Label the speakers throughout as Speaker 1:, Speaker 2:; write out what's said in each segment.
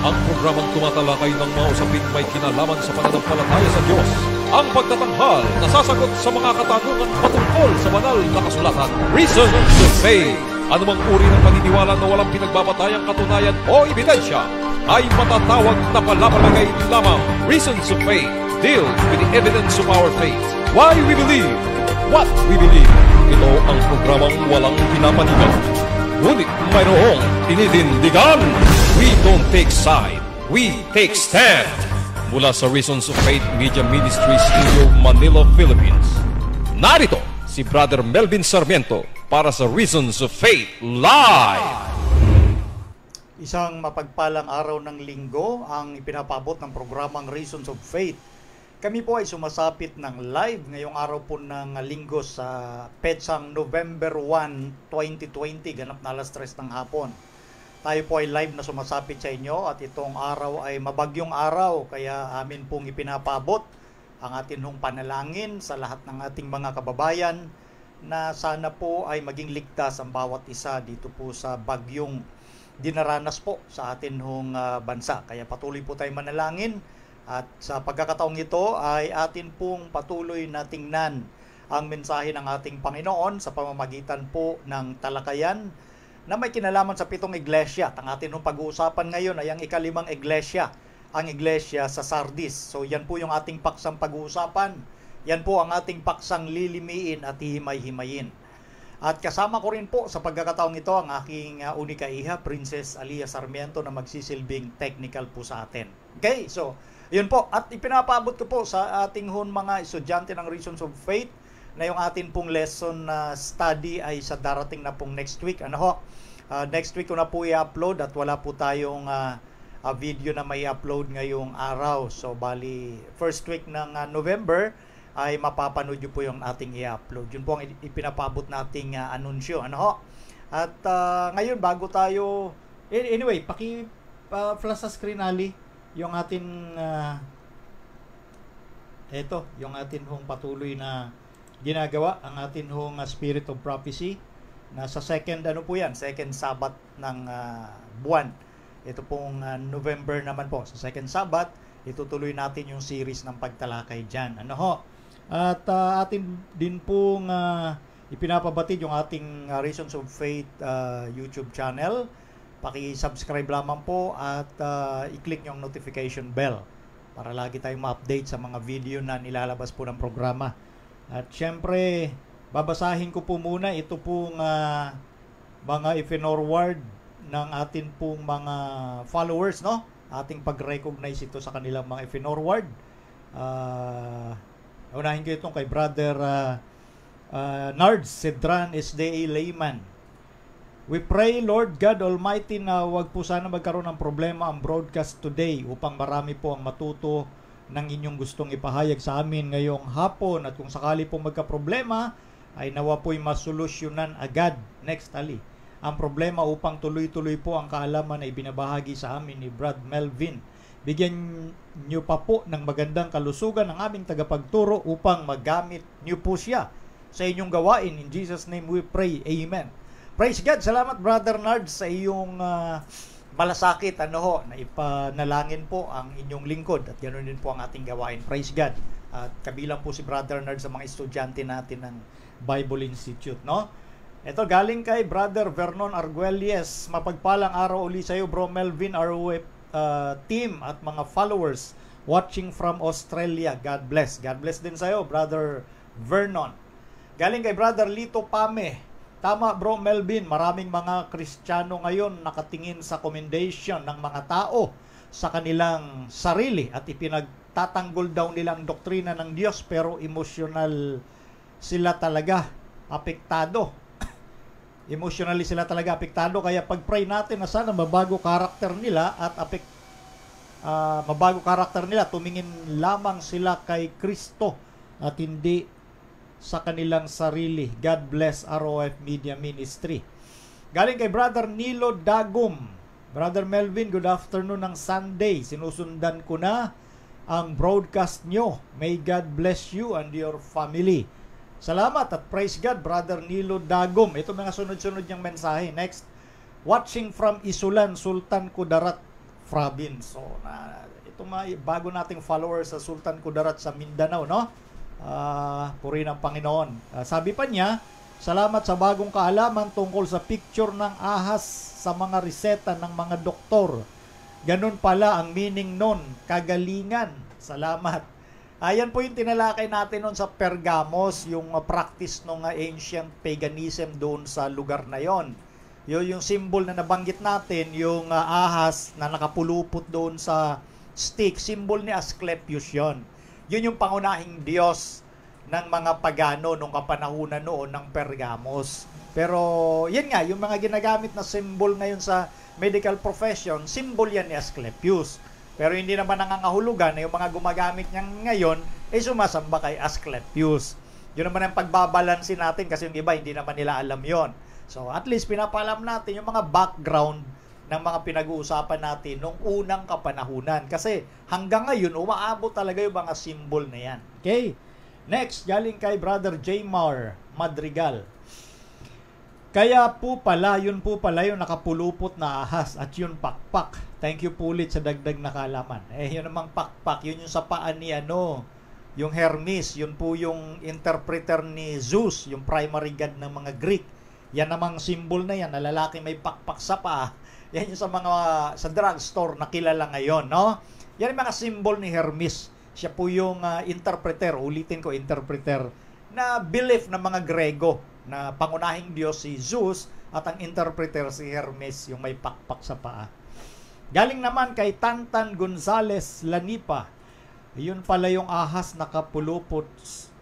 Speaker 1: Ang programang tumatalakay ng mga usaping may kinalaman sa pananampalataya sa Diyos. Ang pagtatanghal na sasagot sa mga katanungan patungkol sa banal na kasulatan. Reason to Faith. Anumang uri ng paniniwala na walang pinagbabatayang katunayan o ebidensya ay matatawag na palapalagay lamang. Reason to Faith deals with the evidence of our faith. Why we believe what we believe. Ito ang programang walang pinapanigan, ngunit mayroong tinitindigan. We don't take side, we take stand. Mula sa Reasons of Faith Media Ministry Studio, Manila, Philippines. Narito si Brother Melvin Sarmiento para sa Reasons of Faith Live.
Speaker 2: Isang mapagpalang araw ng linggo ang ipinapabot ng programang Reasons of Faith. Kami po ay sumasapit ng live ngayong araw po ng linggo sa petsang November 1, 2020, ganap na alas 3 ng hapon. Tayo po ay live na sumasapit sa inyo at itong araw ay mabagyong araw kaya amin pong ipinapabot ang atin hong panalangin sa lahat ng ating mga kababayan na sana po ay maging ligtas ang bawat isa dito po sa bagyong dinaranas po sa atin hong bansa. Kaya patuloy po tayong manalangin. At sa pagkakataong ito ay atin pong patuloy na tingnan ang mensahe ng ating Panginoon sa pamamagitan po ng talakayan na may kinalaman sa 7 iglesia. At ang atin pong pag-uusapan ngayon ay ang ika-5 iglesia, ang iglesia sa Sardis. So yan po yung ating paksang pag-uusapan. Yan po ang ating paksang lilimiin at hihimay-himayin. At kasama ko rin po sa pagkakataong ito ang aking unika iha, Princess Alia Sarmiento, na magsisilbing technical po sa atin. Okay, so yun po, at ipinapabot ko po sa ating mga estudyante ng Reasons of Faith na yung atin pong lesson study ay sa darating na pong next week. Next week ko na po i-upload at wala po tayong video na may upload ngayong araw. So bali, first week ng November ay mapapanood nyo po yung ating i-upload. Yun po ang ipinapabot nating anunsyo. At ngayon, bago tayo, anyway, paki-flash sa screen, Ali, yung atin yung atin patuloy na ginagawa, ang atin Spirit of Prophecy na sa second second Sabbath ng buwan. Ito pong November naman po, sa second Sabbath itutuloy natin yung series ng pagtalakay diyan. At atin din pong ipinapabatid yung ating Reasons of Faith YouTube channel. Paki-subscribe lamang po at i-click yung notification bell para lagi tayong ma-update sa mga video na nilalabas po ng programa. At syempre, babasahin ko po muna ito pong mga i-forward ng atin pong mga followers, ating pag-recognize ito sa kanilang mga i-forward. Unahin ko itong kay Brother Nards Cedran SDA Layman. We pray, Lord God Almighty, na wag po sana magkaroon ng problema ang broadcast today upang marami po ang matuto ng inyong gustong ipahayag sa amin ngayong hapon. At kung sakali po magka-problema, ay nawa po'y masolusyonan agad. Next, Ali. Ang problema upang tuloy-tuloy po ang kaalaman na ibinabahagi sa amin ni Brad Melvin. Bigyan nyo pa po ng magandang kalusugan ng aming tagapagturo upang magamit nyo po siya sa inyong gawain. In Jesus' name we pray. Amen. Praise God. Salamat, Brother Nard, sa iyong malasakit na ipanalangin po ang inyong lingkod. At ganoon din po ang ating gawain. Praise God. At kabilang po si Brother Nard sa mga estudyante natin ng Bible Institute. Ito galing kay Brother Vernon Arguelles. Mapagpalang araw uli sa iyo, Bro Melvin, ROF team at mga followers watching from Australia. God bless. God bless din sa iyo, Brother Vernon. Galing kay Brother Lito Pame. Tama, Bro Melvin, maraming mga Kristiyano ngayon nakatingin sa commendation ng mga tao sa kanilang sarili at ipinagtatanggol daw nila ang doktrina ng Diyos, pero emotional sila talaga apektado. Emotionally sila talaga apektado, kaya pag-pray natin na sana mabago karakter nila at mabago karakter nila, tumingin lamang sila kay Kristo at hindi sa kanilang sarili. God bless ROF Media Ministry. Galing kay Brother Nilo Dagum. Brother Melvin, good afternoon ng Sunday. Sinusundan ko na ang broadcast nyo. May God bless you and your family. Salamat at praise God, Brother Nilo Dagum. Ito mga sunod-sunod niyang mensahe. Next, watching from Isulan, Sultan Kudarat, province. So, itong mga bago nating followers sa Sultan Kudarat sa Mindanao, no? Puri ng Panginoon. Sabi pa niya, salamat sa bagong kaalaman tungkol sa picture ng ahas sa mga reseta ng mga doktor. Ganun pala ang meaning nun, kagalingan. Salamat. Ayan po yung tinalakay natin nun sa Pergamos, yung practice ng ancient paganism doon sa lugar na yon. Yung symbol na nabanggit natin, yung ahas na nakapulupot doon sa stick, symbol ni Asclepius yon. Yun yung pangunahing Diyos ng mga pagano nung kapanahunan noon ng Pergamos. Pero yan nga, yung mga ginagamit na symbol ngayon sa medical profession, symbol yan ni Asclepius. Pero hindi naman nangangahulugan na yung mga gumagamit niya ngayon ay sumasamba kay Asclepius. Yun naman ang pagbabalansin natin kasi yung iba hindi naman nila alam yon. So at least pinapalam natin yung mga background ng mga pinag-uusapan natin nung unang kapanahunan. Kasi hanggang ngayon, umaabot talaga yung mga symbol na yan. Okay? Next, galing kay Brother Jaymar Madrigal. Kaya po pala, yun po pala yung nakapulupot na ahas at yun pakpak. Thank you po ulit sa dagdag na kaalaman. Yun namang pakpak, yun yung sa paan ni yung Hermes, yun po yung interpreter ni Zeus, yung primary god ng mga Greek. Yan namang symbol na yan, na lalaki may pakpak sa paa. Yan yung sa drugstore na kilala ngayon, no? Yan yung mga symbol ni Hermes. Siya po yung interpreter, ulitin ko, interpreter, na belief ng mga Grego, na pangunahing Diyos si Zeus at ang interpreter si Hermes, yung may pakpak sa paa. Galing naman kay Tantan Gonzales Lanipa. Yun pala yung ahas nakapulupot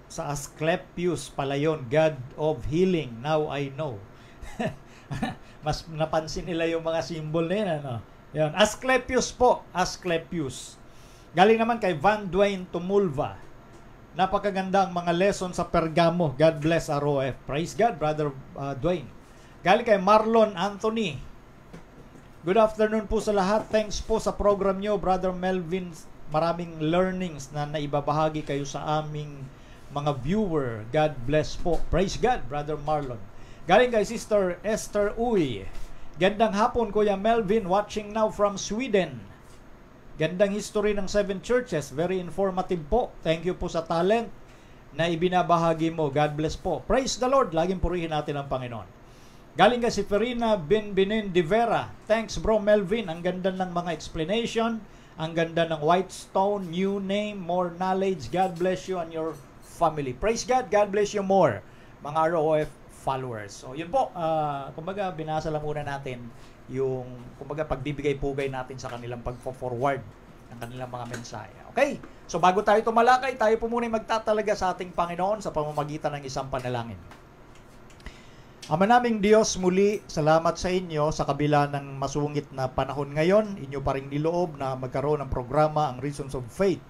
Speaker 2: sa Asclepius pala yun, God of Healing. Now I know. Mas napansin nila yung mga symbol na yun, ano? Yun. Asclepius po, Asclepius. Galing naman kay Van Dwayne Tumulva. Napakaganda ang mga lesson sa Pergamo. God bless ROF. Praise God, Brother Dwayne. Galing kay Marlon Anthony. Good afternoon po sa lahat. Thanks po sa program nyo, Brother Melvin. Maraming learnings na naibabahagi kayo sa aming mga viewer. God bless po. Praise God, Brother Marlon. Galing kay Sister Esther Uy. Gandang hapon, Kuya Melvin. Watching now from Sweden. Gandang history ng 7 churches. Very informative po. Thank you po sa talent na ibinabahagi mo. God bless po. Praise the Lord. Laging purihin natin ang Panginoon. Galing ka si Ferina Binbinin de Vera. Thanks, Bro Melvin. Ang ganda ng mga explanation. Ang ganda ng White Stone. New name, more knowledge. God bless you and your family. Praise God. God bless you more, mga ROF followers. So, yun po. Kumbaga, binasa lang muna natin yung, kumbaga, pagbibigay-pugay natin sa kanilang pag-forward ng kanilang mga mensahe. Okay? So, bago tayo tumalakay, tayo po muna magtatalaga sa ating Panginoon sa pamamagitan ng isang panalangin. Ama naming Diyos, muli, salamat sa inyo sa kabila ng masungit na panahon ngayon. Inyo pa rin niloob na magkaroon ng programa ang Reasons of Faith.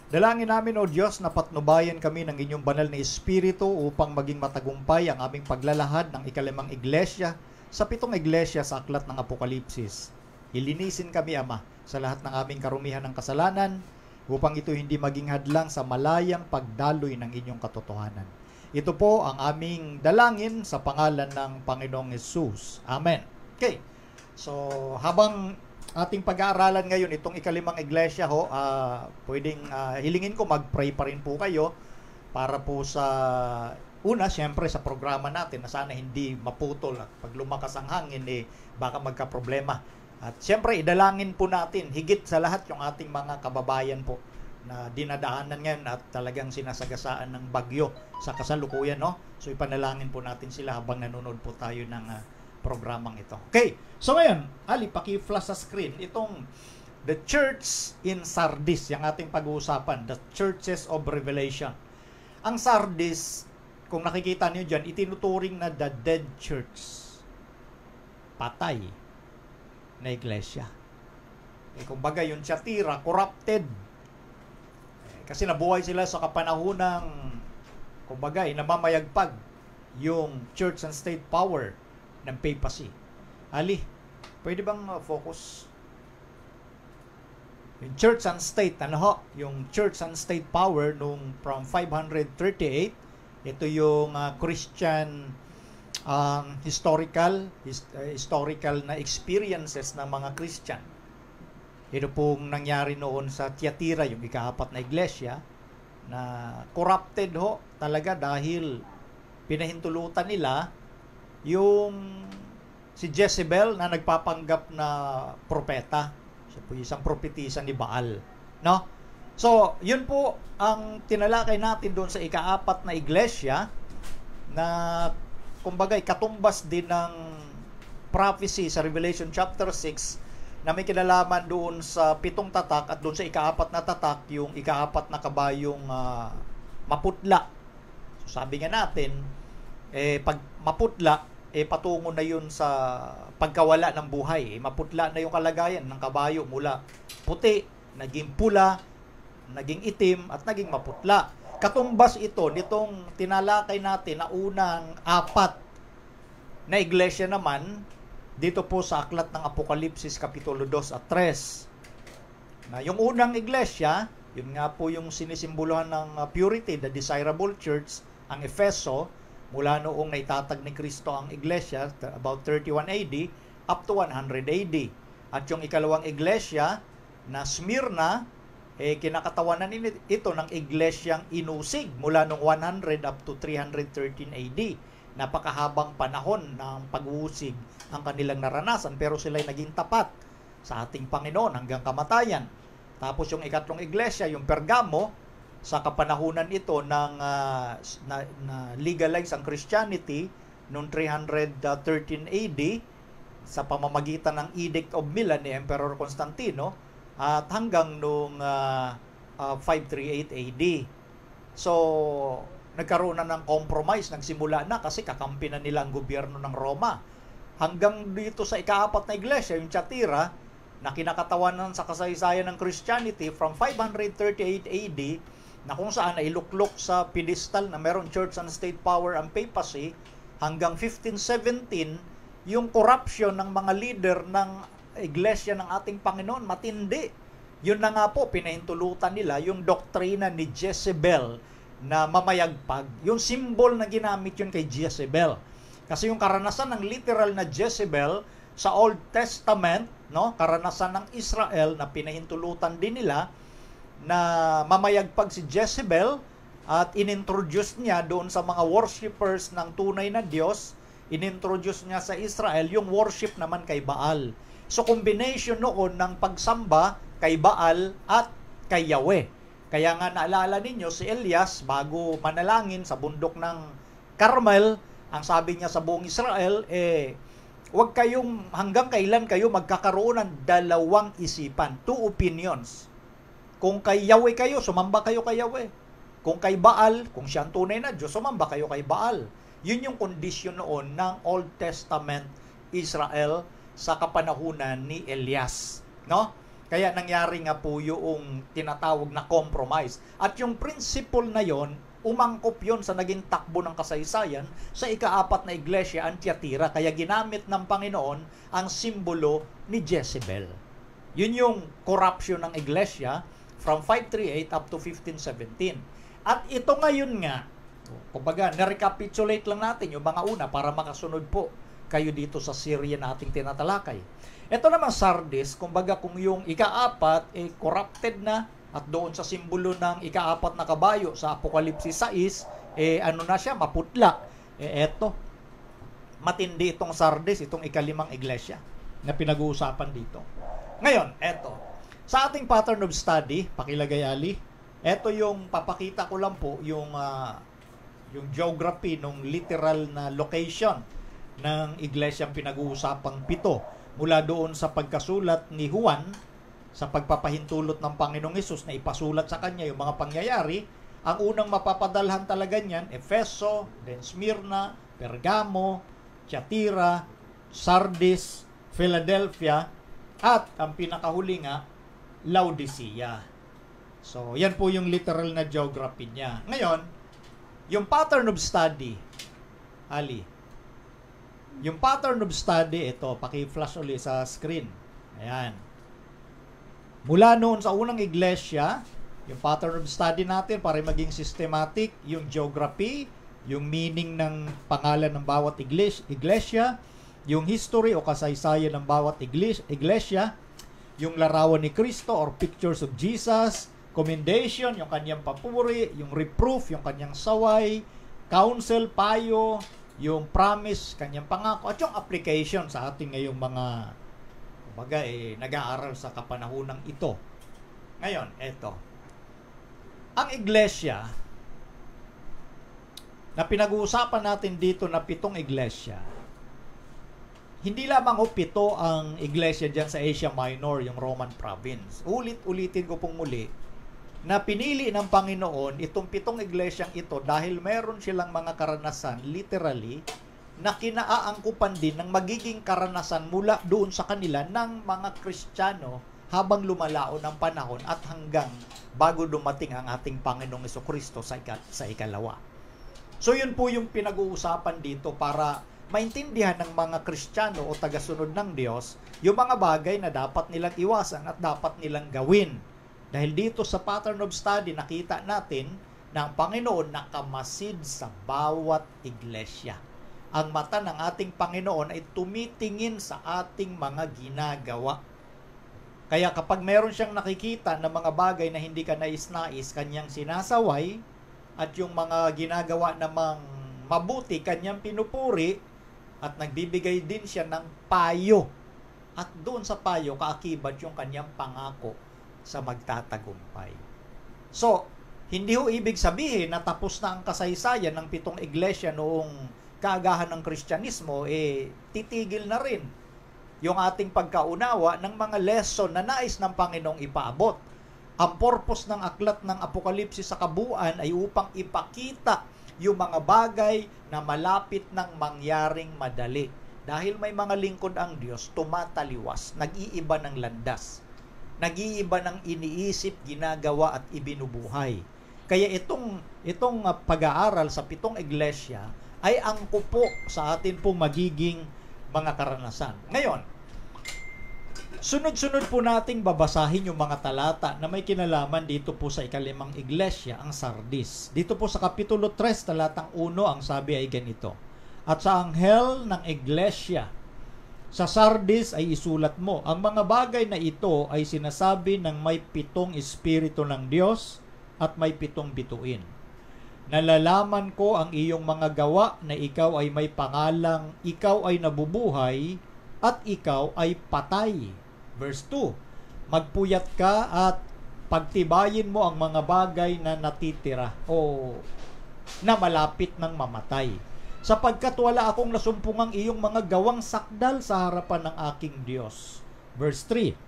Speaker 2: Dalangin namin, O Diyos, na patnubayan kami ng inyong banal na Espiritu upang maging matagumpay ang aming paglalahad ng ikalimang iglesia sa 7 iglesia sa aklat ng Apokalipsis. Ilinisin kami, Ama, sa lahat ng aming karumihan ng kasalanan upang ito hindi maging hadlang sa malayang pagdaloy ng inyong katotohanan. Ito po ang aming dalangin sa pangalan ng Panginoong Hesus. Amen. Okay. So, habang ating pag-aaralan ngayon itong ikalimang iglesia, pwedeng hilingin ko mag-pray pa rin po kayo para po sa una, siyempre sa programa natin na sana hindi maputol at pag lumakas ang hangin, baka magka-problema. At siyempre, idalangin po natin higit sa lahat yung ating mga kababayan po na dinadaanan ngayon at talagang sinasagasaan ng bagyo sa kasalukuyan, no? So ipanalangin po natin sila habang nanonood po tayo ng programang ito. Okay, so ngayon, Ali, paki-flash sa screen itong The Church in Sardis, yung ating pag-uusapan, The Churches of Revelation. Ang Sardis, kung nakikita niyo dyan, itinuturing na the dead church. Patay na iglesia. Kumbaga yung Thyatira, corrupted. Kasi nabuhay sila sa kapanahunang, kumbaga, namamayagpag yung church and state power ng papacy. Ali, pwede bang focus? Yung church and state, yung church and state power nung from 538, ito yung Christian historical na experiences ng mga Christian. Ito pong nangyari noon sa Tiatira, yung ikaapat na iglesia, na corrupted ho talaga dahil pinahintulutan nila yung si Jezebel na nagpapanggap na propeta. Siya po isang propetisa ni Baal. No? So, yun po ang tinalakay natin doon sa ikaapat na iglesia na kumbaga katumbas din ng prophecy sa Revelation chapter 6 na may kinalaman doon sa 7 tatak at doon sa ikaapat na tatak yung ikaapat na kabayong maputla. So, sabi nga natin, pag maputla, patungo na yun sa pagkawala ng buhay. Maputla na yung kalagayan ng kabayo mula puti, naging pula, naging itim, at naging maputla. Katumbas ito nitong tinalakay natin na unang 4 na iglesia naman dito po sa aklat ng Apokalipsis Kapitulo 2 at 3. Na yung unang iglesia, yun nga po yung sinisimbolohan ng purity, the desirable church, ang Efeso, mula noong naitatag ni Kristo ang iglesia, about 31 AD, up to 100 AD. At yung ikalawang iglesia, na Smyrna, kinakatawanan ito ng iglesyang inusig mula noong 100 up to 313 AD. Napakahabang panahon ng pag-uusig ang kanilang naranasan, pero sila'y naging tapat sa ating Panginoon hanggang kamatayan. Tapos yung ikatlong iglesia, yung Pergamo, sa kapanahunan ito ng na legalize ang Christianity noong 313 AD sa pamamagitan ng Edict of Milan ni Emperor Constantino at hanggang noong 538 AD. So, nagkaroon na ng compromise, nagsimula na kasi kakampi na nila ang gobyerno ng Roma. Hanggang dito sa ikaapat na iglesia, yung Tiatira, na kinakatawanan sa kasaysayan ng Christianity from 538 AD, na kung saan ay luklok sa pedestal na meron church and state power ang papacy, hanggang 1517, yung corruption ng mga leader ng iglesia ng ating Panginoon, matindi. Yun na nga po, pinahintulutan nila yung doktrina ni Jezebel na mamayagpag. Yung symbol na ginamit yun kay Jezebel. Kasi yung karanasan ng literal na Jezebel sa Old Testament, no, karanasan ng Israel na pinahintulutan din nila na mamayagpag si Jezebel at inintroduce niya doon sa mga worshipers ng tunay na Diyos, inintroduce niya sa Israel yung worship naman kay Baal. So combination noon ng pagsamba kay Baal at kay Yahweh. Kaya nga naalala ninyo si Elias bago manalangin sa bundok ng Carmel, ang sabi niya sa buong Israel, huwag kayong, hanggang kailan kayo magkakaroon ng dalawang isipan, 2 opinions. Kung kay Yahweh kayo, sumamba kayo kay Yahweh. Kung kay Baal, kung siya ang tunay na Diyos, sumamba kayo kay Baal. Yun yung kondisyon noon ng Old Testament Israel sa kapanahunan ni Elias. No? Kaya nangyari nga po yung tinatawag na compromise. At yung principle na yon, umangkop yon sa naging takbo ng kasaysayan sa ikaapat na iglesia, ang Tiatira. Kaya ginamit ng Panginoon ang simbolo ni Jezebel. Yun yung corruption ng iglesia from 538 up to 1517. At ito ngayon nga, kumbaga, na-recapitulate lang natin yung mga una para makasunod po kayo dito sa Syria na ating tinatalakay. Ito naman Sardis, kumbaga kung yung ikaapat corrupted na at doon sa simbolo ng ikaapat na kabayo sa Apokalipsis 6, ano na siya, maputla. Eto, matindi itong Sardis, itong ikalimang iglesia na pinag-uusapan dito. Ngayon, eto, sa ating pattern of study, pakilagay Ali, eto yung papakita ko lang po yung geography ng literal na location ng iglesyang pinag-uusapang 7 mula doon sa pagkasulat ni Juan sa pagpapahintulot ng Panginoong Hesus na ipasulat sa kanya yung mga pangyayari. Ang unang mapapadalhan talaga niyan, Efeso, then Smyrna, Pergamo, Tiatira, Sardis, Philadelphia, at ang pinakahuli nga, Laodicea. So, yan po yung literal na geography niya. Ngayon, yung pattern of study, Ali, yung pattern of study, ito, paki-flash ulit sa screen. Ayan. Mula noon sa unang iglesia, yung pattern of study natin para maging systematic, yung geography, yung meaning ng pangalan ng bawat iglesia, yung history o kasaysayan ng bawat iglesia, yung larawan ni Kristo or pictures of Jesus, commendation, yung kanyang papuri, yung reproof, yung kanyang saway, counsel, payo, yung promise, kanyang pangako, at yung application sa ating ngayong mga nag-aaral sa kapanahunang ito. Ngayon, eto. Ang iglesia na pinag-uusapan natin dito na 7 iglesia, hindi lamang 7 ang iglesia dyan sa Asia Minor, yung Roman province. Ulit-ulitin ko pong muli na pinili ng Panginoon itong 7 iglesyang ito dahil meron silang mga karanasan, literally, na kinaaangkupan din ng magiging karanasan mula doon sa kanila ng mga Kristiyano habang lumalao ng panahon at hanggang bago dumating ang ating Panginoong Jesucristo sa ikalawa. So yun po yung pinag-uusapan dito para maintindihan ng mga Kristiyano o tagasunod ng Diyos yung mga bagay na dapat nilang iwasan at dapat nilang gawin. Dahil dito sa pattern of study, nakita natin na ang Panginoon nakamasid sa bawat iglesia. Ang mata ng ating Panginoon ay tumitingin sa ating mga ginagawa. Kaya kapag meron siyang nakikita na mga bagay na hindi ka nais-nais, kanyang sinasaway, at yung mga ginagawa namang mabuti, kanyang pinupuri, at nagbibigay din siya ng payo. At doon sa payo, kaakibat yung kanyang pangako sa magtatagumpay. So, hindi ho ibig sabihin na tapos na ang kasaysayan ng 7 iglesia noong kaagahan ng Kristyanismo, titigil na rin yung ating pagkaunawa ng mga lesson na nais ng Panginoong ipaabot. Ang purpose ng aklat ng Apokalipsis sa kabuuan ay upang ipakita yung mga bagay na malapit ng mangyaring madali. Dahil may mga lingkod ang Diyos, tumataliwas, nag-iiba ng landas, nag-iiba ng iniisip, ginagawa at ibinubuhay. Kaya itong pag-aaral sa 7 iglesia ay angko po sa atin po magiging mga karanasan. Ngayon, sunod-sunod po nating babasahin yung mga talata na may kinalaman dito po sa 5 iglesia, ang Sardis. Dito po sa Kapitulo 3, talatang 1, ang sabi ay ganito: At sa anghel ng iglesia sa Sardis ay isulat mo, ang mga bagay na ito ay sinasabi ng may 7 espiritu ng Diyos at may 7 bituin. Nalalaman ko ang iyong mga gawa na ikaw ay may pangalang ikaw ay nabubuhay at ikaw ay patay. Verse 2, magpuyat ka at pagtibayin mo ang mga bagay na natitira o na malapit ng mamatay. Sapagkat wala akong nasumpungang iyong mga gawang sakdal sa harapan ng aking Diyos. Verse 3,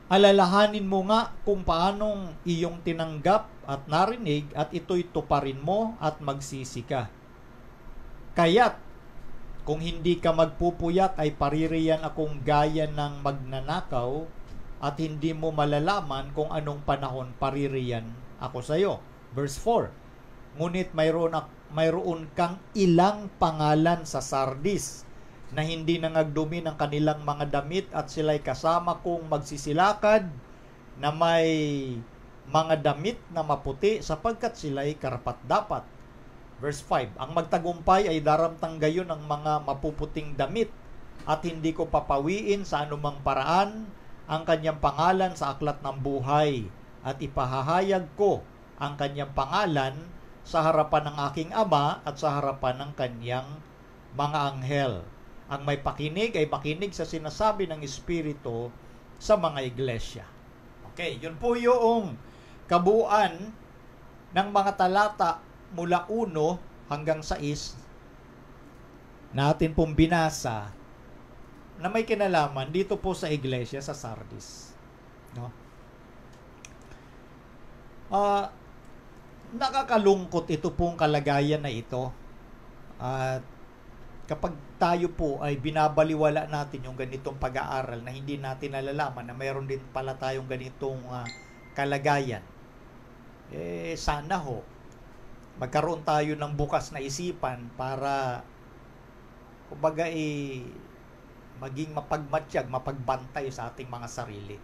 Speaker 2: alalahanin mo nga kung paanong iyong tinanggap at narinig at ito'y tuparin mo at magsisi ka. Kaya't kung hindi ka magpupuyat ay paririyan akong gaya ng magnanakaw at hindi mo malalaman kung anong panahon paririyan ako sa iyo. Verse 4, ngunit mayroon kang ilang pangalan sa Sardis na hindi nangagdumi ng kanilang mga damit at sila'y kasama kong magsisilakad na may mga damit na maputi sapagkat sila'y karapat-dapat. Verse 5, ang magtagumpay ay daramtang gayon ng mga mapuputing damit at hindi ko papawiin sa anumang paraan ang kanyang pangalan sa aklat ng buhay at ipahahayag ko ang kanyang pangalan sa harapan ng aking Ama at sa harapan ng kanyang mga anghel. Ang may pakinig ay makinig sa sinasabi ng Espiritu sa mga iglesia. Okay, yun po yung kabuuan ng mga talata mula 1 hanggang 6 natin pong binasa na may kinalaman dito po sa iglesia sa Sardis. No? Nakakalungkot ito pong kalagayan na ito. At kapag tayo po ay binabaliwala natin yung ganitong pag-aaral na hindi natin nalalaman na mayroon din pala tayong ganitong kalagayan, sana ho magkaroon tayo ng bukas na isipan para kumbaga maging mapagmatsyag, mapagbantay sa ating mga sarili.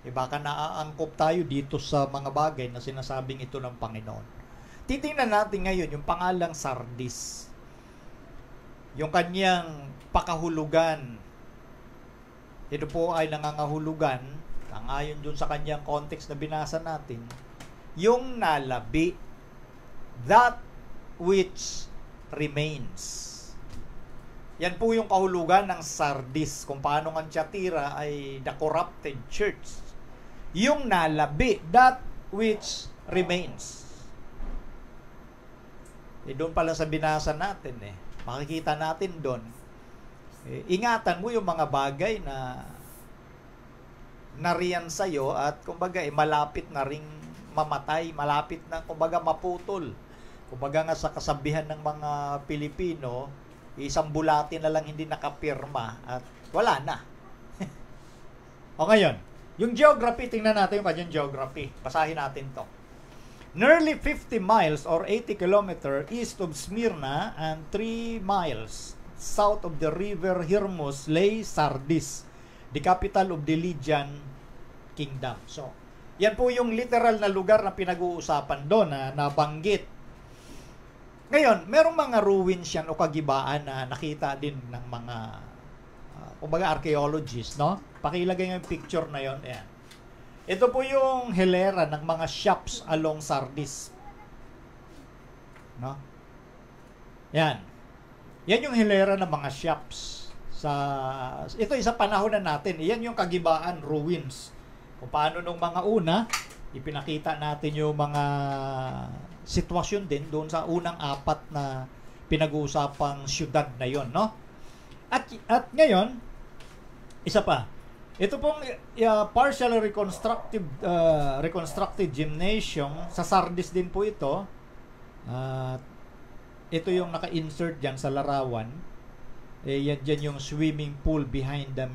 Speaker 2: Baka naaangkop tayo dito sa mga bagay na sinasabing ito ng Panginoon. Titingnan natin ngayon yung pangalang Sardis. Yung kanyang pakahulugan ito po ay nangangahulugan, ayon dun sa kanyang context na binasa natin, yung nalabi, that which remains. Yan po yung kahulugan ng Sardis, kung paano ang Thyatira ay the corrupted church. Yung nalabi, that which remains. Doon pala sa binasa natin makikita natin doon, ingatan mo yung mga bagay na nariyan sa'yo at kumbaga malapit na ring mamatay, malapit na kumbaga maputol. Kumbaga nga sa kasabihan ng mga Pilipino, isang bulati na lang hindi nakapirma at wala na. O ngayon, yung geography, tingnan natin yung kanyang geography. Basahin natin to. Nearly 50 miles or 80 km east of Smyrna and 3 miles south of the river Hermus lay Sardis, the capital of the Lydian kingdom. So, yan po yung literal na lugar na pinag-uusapan doon na nabanggit. Ngayon, merong mga ruins yan o kagibaan na nakita din ng mga kumbaga archaeologists, no? Pakilagay yung picture na yon. Ayan. Ito po yung hilera ng mga shops along Sardis. No? Yan. Yan yung hilera ng mga shops. Ito isa panahon na natin. Yan yung kagibaan, ruins. Kung paano nung mga una, ipinakita natin yung mga sitwasyon din doon sa unang apat na pinag-uusapang syudad na yon, no? At ngayon, isa pa. Ito pong partially reconstructed gymnasium, sa Sardis din po ito. Ito yung naka-insert dyan sa larawan. Yan dyan yung swimming pool behind the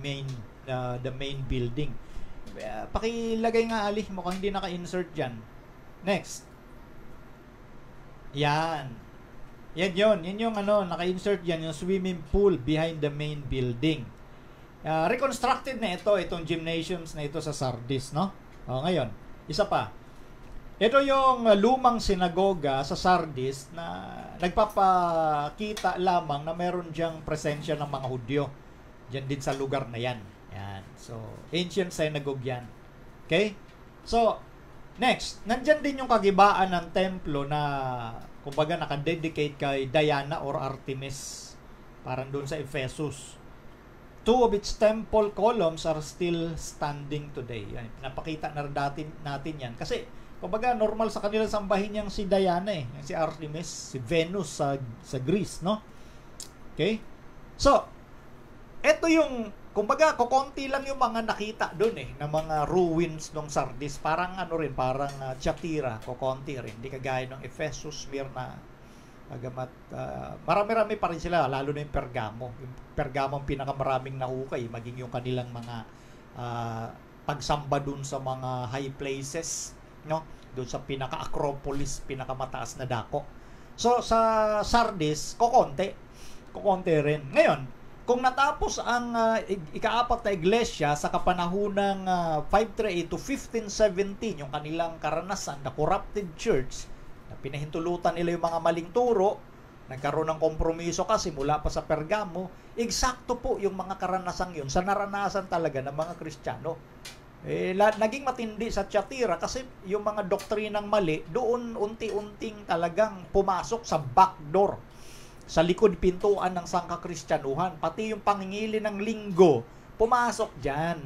Speaker 2: main building. Pakilagay nga, Ali, mukhang hindi naka-insert dyan. Next. Yan. Yan yung naka-insert dyan, yung swimming pool behind the main building. Reconstructed na itong gymnasiums na ito sa Sardis, no? Ngayon, isa pa. Ito yung lumang sinagoga sa Sardis na nagpapakita lamang na meron diyang presensya ng mga Hudyo. Diyan din sa lugar na yan. Yan. So, ancient synagogue yan. Okay? So, next, nandyan din yung kagibaan ng templo na kumbaga nakadedicate kay Diana or Artemis. Parang doon sa Ephesus. 2 of its temple columns are still standing today. Yan, pinapakita na natin yan. Kasi, kumbaga, normal sa kanilang sambahin yung si Diana yung si Artemis, si Venus sa Greece, no? Okay? So, eto yung, kumbaga, kukonti lang yung mga nakita doon na mga ruins ng Sardis. Parang parang Thyatira, kukonti rin. Hindi kagaya ng Ephesus, Smyrna, agamat marami-rami pa rin sila, lalo na yung Pergamo. Yung Pergamo ang pinakamaraming nahukay, maging yung kanilang mga pagsamba dun sa mga high places, no? Doon sa pinaka-acropolis, pinakamataas na dako. So sa Sardis, kukonti rin. Ngayon, kung natapos ang ika-apat na iglesia sa kapanahunang 538 to 1517, yung kanilang karanasan, the corrupted church, na pinahintulutan nila yung mga maling turo, nagkaroon ng kompromiso kasi mula pa sa Pergamo, eksakto po yung mga karanasang yun sa naranasan talaga ng mga Kristiyano. Naging matindi sa Thyatira kasi yung mga doktrinang mali, doon unti-unting talagang pumasok sa backdoor, sa likod pintuan ng sangkakristyanuhan. Pati yung pangingili ng linggo, pumasok dyan.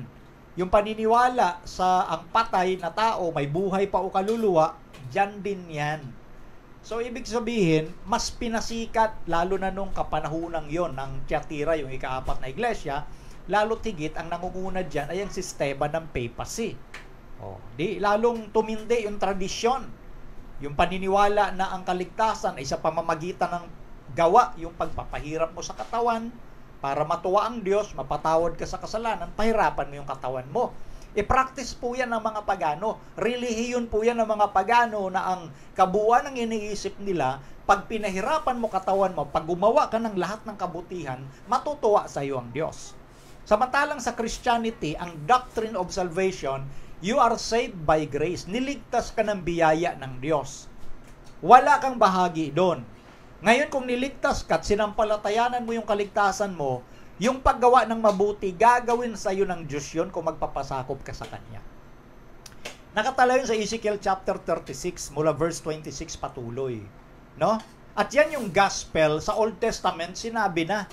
Speaker 2: Yung paniniwala sa ang patay na tao, may buhay pa o kaluluwa, dyan din yan. So, ibig sabihin, mas pinasikat, lalo na nung kapanahunang yon ng Thyatira, yung ika-apat na iglesia, lalo tigit, ang nangunguna dyan ay ang sistema ng papacy. Lalong tumindi yung tradisyon. Yung paniniwala na ang kaligtasan ay sa pamamagitan ng gawa, yung pagpapahirap mo sa katawan, para matuwa ang Diyos, mapatawad ka sa kasalanan, pahirapan mo yung katawan mo. I-practice po yan ng mga pagano. Relihiyon po yan ng mga pagano na ang kabuuan ng iniisip nila, pag pinahirapan mo katawan mo, pag gumawa ka ng lahat ng kabutihan, matutuwa sa iyo ang Diyos. Samantalang sa Christianity, ang doctrine of salvation, you are saved by grace. Niligtas ka ng biyaya ng Diyos. Wala kang bahagi doon. Ngayon kung niligtas ka at sinampalatayanan mo yung kaligtasan mo, Yung paggawa ng mabuti, gagawin sa iyo ng Diyos yun kung magpapasakop ka sa Kanya. Nakatala yun sa Ezekiel chapter 36 mula verse 26 patuloy. No? At yan yung gospel sa Old Testament, sinabi na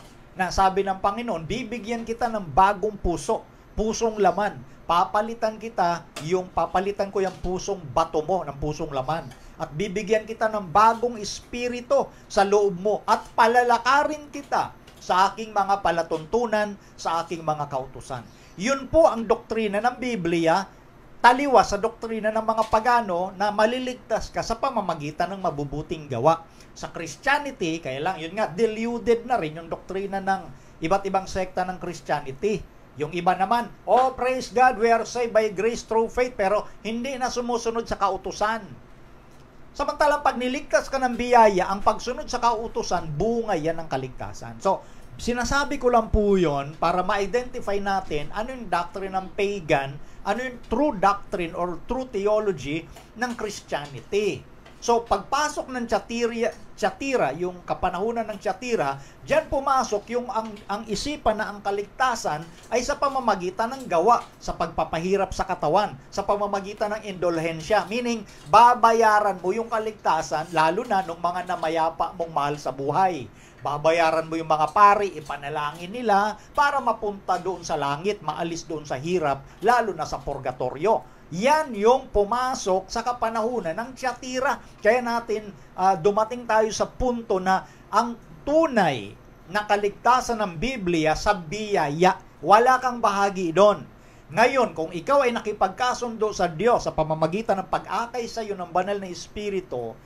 Speaker 2: sabi ng Panginoon, bibigyan kita ng bagong puso, pusong laman. Papalitan ko yung pusong bato mo, ng pusong laman. At bibigyan kita ng bagong espiritu sa loob mo. At palalakarin kita sa aking mga palatuntunan, sa aking mga kautusan. Yun po ang doktrina ng Biblia, taliwas sa doktrina ng mga pagano na maliligtas ka sa pamamagitan ng mabubuting gawa. Sa Christianity, kaya lang, yun nga, deluded na rin yung doktrina ng iba't ibang sekta ng Christianity. Yung iba naman, oh praise God, we are saved by grace through faith, pero hindi na sumusunod sa kautusan. Samantalang pag niligtas ka ng biyaya, ang pagsunod sa kautusan, bunga yan ng kaligtasan. So, sinasabi ko lang po yun para ma-identify natin ano yung doctrine ng pagan, ano yung true doctrine or true theology ng Christianity. So, pagpasok ng Thyatira, yung kapanahunan ng Thyatira, diyan pumasok yung ang isipan na ang kaligtasan ay sa pamamagitan ng gawa, sa pagpapahirap sa katawan, sa pamamagitan ng indulhensya. Meaning, babayaran mo yung kaligtasan, lalo na nung mga namayapa mong mahal sa buhay. Babayaran mo yung mga pari, ipanalangin nila para mapunta doon sa langit, maalis doon sa hirap, lalo na sa purgatorio. Yan yung pumasok sa kapanahunan ng Thyatira. Kaya natin dumating tayo sa punto na ang tunay na kaligtasan ng Biblia sa biyaya. Wala kang bahagi doon. Ngayon, kung ikaw ay nakipagkasundo sa Diyos sa pamamagitan ng pag-akay sa iyo ng banal na Espiritu,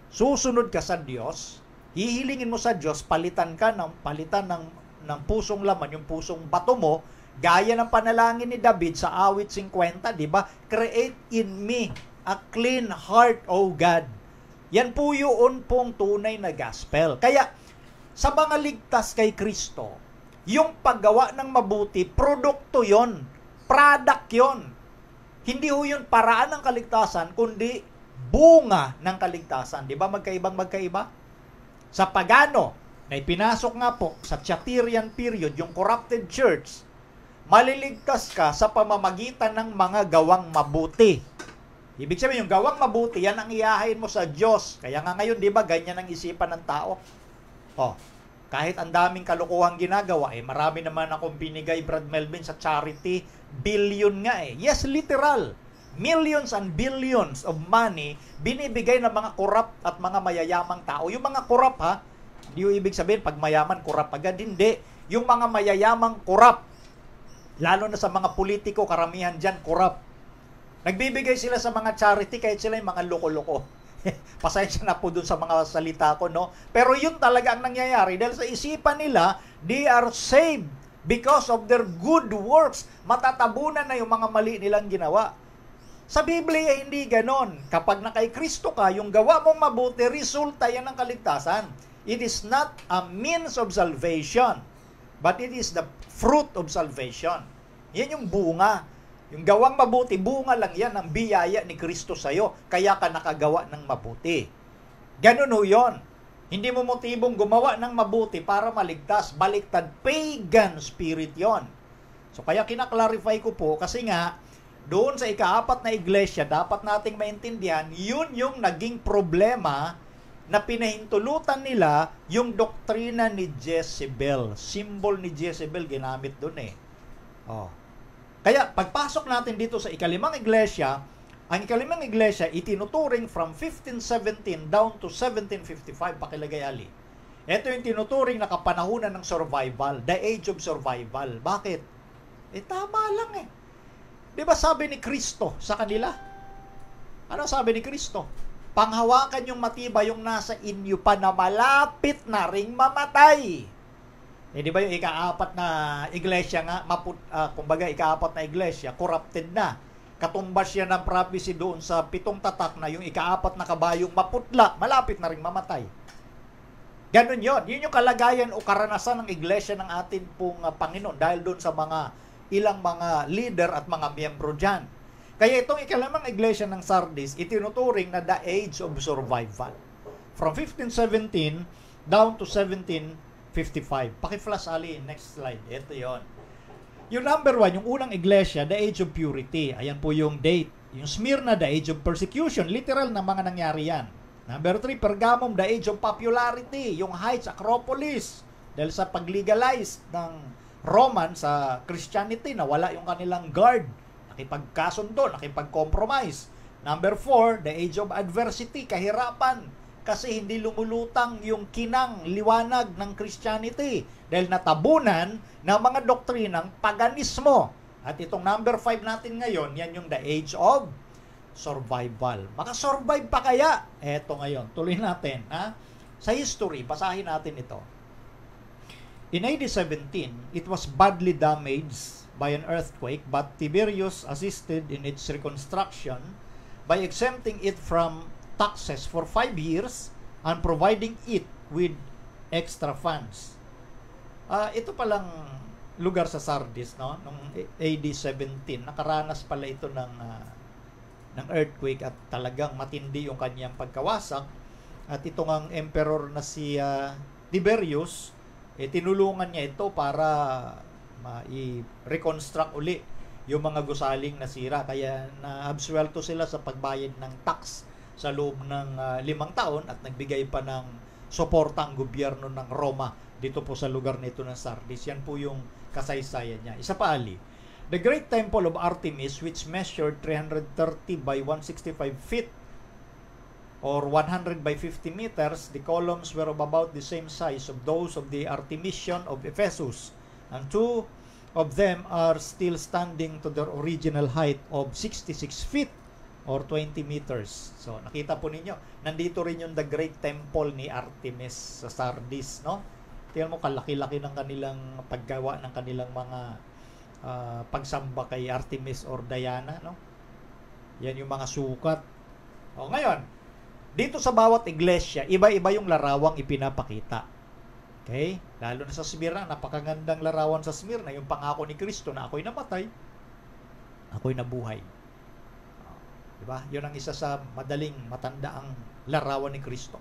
Speaker 2: susunod ka sa Diyos, hihilingin mo sa Diyos, palitan ng pusong laman, yung pusong bato mo, gaya ng panalangin ni David sa awit 50, di ba? Create in me a clean heart, O God. Yan po yun pong tunay na gospel. Kaya, sa mga ligtas kay Kristo, yung paggawa ng mabuti, produkto yon, product yon. Hindi ho yun paraan ng kaligtasan, kundi bunga ng kaligtasan. Di ba magkaiba? Sa pagano, na ipinasok nga po sa Thyatirian period, yung corrupted church, maliligtas ka sa pamamagitan ng mga gawang mabuti. Ibig sabihin, yung gawang mabuti, yan ang iyahain mo sa Diyos. Kaya nga ngayon, di ba, ganyan ang isipan ng tao. Kahit ang daming kalokohang ginagawa, marami naman akong binigay, Brad Melvin, sa charity, billion nga . Yes, literal. Millions and billions of money, binibigay ng mga corrupt at mga mayayamang tao. Yung mga corrupt, hindi yung ibig sabihin, pag mayaman, corrupt agad. Hindi. Yung mga mayayamang corrupt, lalo na sa mga politiko, karamihan dyan, corrupt. Nagbibigay sila sa mga charity kahit sila yung mga loko-loko. Pasensya na po dun sa mga salita ko, no? Pero yun talaga ang nangyayari dahil sa isipan nila, they are saved because of their good works. Matatabunan na yung mga mali nilang ginawa. Sa Biblia, hindi ganon. Kapag nakay Kristo ka, yung gawa mong mabuti, resulta yan ng kaligtasan. It is not a means of salvation, but it is the fruit of salvation. Yan yung bunga. Yung gawang mabuti, bunga lang yan ang biyaya ni Kristo sa'yo. Kaya ka nakagawa ng mabuti. Ganun ho yun. Hindi mo motibong gumawa ng mabuti para maligtas. Baliktad, pagan spirit yon. So kaya kinaklarify ko po kasi nga, doon sa ika-4 na iglesia, dapat nating maintindihan, yun yung naging problema na pinahintulutan nila yung doktrina ni Jezebel. Symbol ni Jezebel ginamit doon . Kaya pagpasok natin dito sa ika-5 iglesia, ang ika-5 iglesia itinuturing from 1517 down to 1755, pakilagay Ali. Ito yung tinuturing na kapanahunan ng survival, the age of survival. Bakit? Tama lang . Di ba sabi ni Kristo sa kanila? Ano sabi ni Kristo? Panghawakan yung matibay yung nasa inyo pa na malapit na ring mamatay. Di ba yung ika-4 na iglesia nga, kumbaga ika-4 na iglesia, corrupted na. Katumbas yan ng prophecy doon sa 7 tatak na yung ika-4 na kabayong maputla, malapit na ring mamatay. Ganun yun. Yun yung kalagayan o karanasan ng iglesia ng atin pong Panginoon dahil doon sa ilang mga leader at mga miyembro dyan. Kaya itong ika-5 iglesia ng Sardis, itinuturing na the age of survival. From 1517 down to 1755. 55. Paki-flash, Ali, next slide. Ito yon. Yung number 1, yung unang iglesia, the age of purity. Ayan po yung date. Yung Smyrna, the age of persecution. Literal na mga nangyari yan. Number 3, Pergamum, the age of popularity. Yung Heights, Acropolis. Dahil sa pag-legalize ng Roman sa Christianity, nawala yung kanilang guard. Nakipagkasundo, nakipag-compromise. Number 4, the age of adversity, kahirapan. Kasi hindi lumulutang yung kinang liwanag ng Christianity dahil natabunan ng mga doktrinang paganismo. At itong number 5 natin ngayon, yan yung the age of survival. Makasurvive pa kaya? Eto ngayon, tuloy natin. Ha? Sa history, basahin natin ito. In AD 17, it was badly damaged by an earthquake, but Tiberius assisted in its reconstruction by exempting it from taxes for 5 years and providing it with extra funds. Ito palang lugar sa Sardis, no? Nung AD 17, nakaranas pala ito ng earthquake at talagang matindi yung kanyang pagkawasak. At itong ang emperor na si Tiberius, tinulungan niya ito para i-reconstruct uli yung mga gusaling nasira. Kaya na-absuelto sila sa pagbayad ng tax sa loob ng 5 taon at nagbigay pa ng suporta ang gobyerno ng Roma dito po sa lugar nito ng Sardis. Yan po yung kasaysayan niya. Isa pa, Ali. The Great Temple of Artemis, which measured 330 by 165 feet or 100 by 50 meters, the columns were of about the same size of those of the Artemision of Ephesus, and 2 of them are still standing to their original height of 66 feet or 20 meters. So, nakita po ninyo, nandito rin yung the Great Temple ni Artemis sa Sardis, no? Tingnan mo, kalaki-laki ng kanilang paggawa ng kanilang mga pagsamba kay Artemis or Diana, no? Yan yung mga sukat. O, ngayon, dito sa bawat iglesia, iba-iba yung larawang ipinapakita. Okay? Lalo na sa Smyrna, napakagandang larawan sa Smyrna, yung pangako ni Kristo na ako'y namatay, ako'y nabuhay. Diba? Yun ang isa sa madaling matandaang larawan ni Kristo.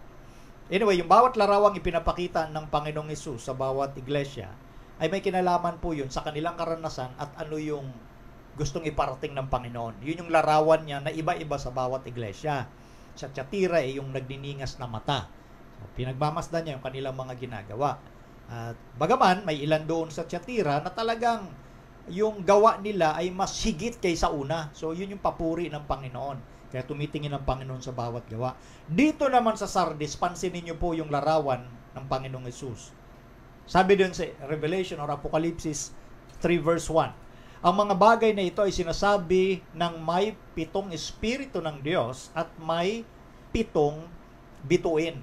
Speaker 2: Anyway, yung bawat larawang ipinapakita ng Panginoong Hesus sa bawat iglesia ay may kinalaman po yun sa kanilang karanasan at ano yung gustong iparating ng Panginoon. Yun yung larawan niya na iba-iba sa bawat iglesia. Sa Tiatira yung nagniningas na mata. So, pinagmamasdan niya yung kanilang mga ginagawa. At bagaman, may ilan doon sa Tiatira na talagang yung gawa nila ay mas higit kaysa una. So, yun yung papuri ng Panginoon. Kaya tumitingin ang Panginoon sa bawat gawa. Dito naman sa Sardis, pansinin niyo po yung larawan ng Panginoong Hesus. Sabi doon sa Revelation or Apocalypse 3 verse 1, ang mga bagay na ito ay sinasabi ng may 7 espiritu ng Diyos at may 7 bituin.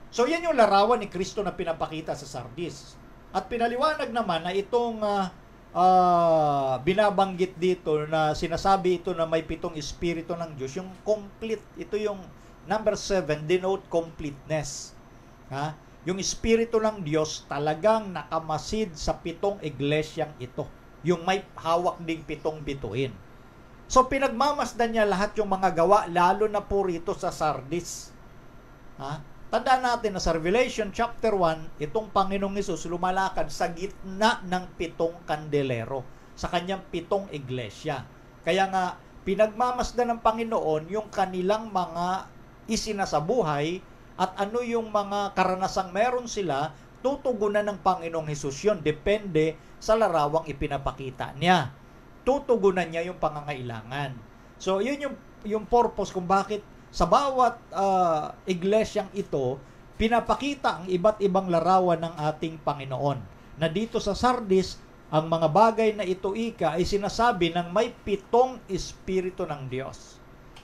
Speaker 2: So, yan yung larawan ni Kristo na pinapakita sa Sardis. At pinaliwanag naman na itong binabanggit dito na sinasabi ito na may 7 espiritu ng Diyos, yung complete, ito yung number 7, denote completeness. Ha? Yung espiritu ng Diyos talagang nakamasid sa 7 iglesyang ito. Yung may hawak ding 7 bituin. So, pinagmamasdan niya lahat yung mga gawa, lalo na po rito sa Sardis. Ha? Tandaan natin na sa Revelation chapter 1, itong Panginoong Hesus lumalakad sa gitna ng 7 kandelero sa kanyang 7 iglesia. Kaya nga, pinagmamasdan ng Panginoon yung kanilang mga isinasabuhay at ano yung mga karanasang meron sila, tutugunan ng Panginoong Hesus yun. Depende sa larawang ipinapakita niya. Tutugunan niya yung pangangailangan. So, yun yung purpose kung bakit sa bawat iglesyang ito, pinapakita ang iba't ibang larawan ng ating Panginoon. Na dito sa Sardis, ang mga bagay na ito ay sinasabi ng may 7 espiritu ng Diyos.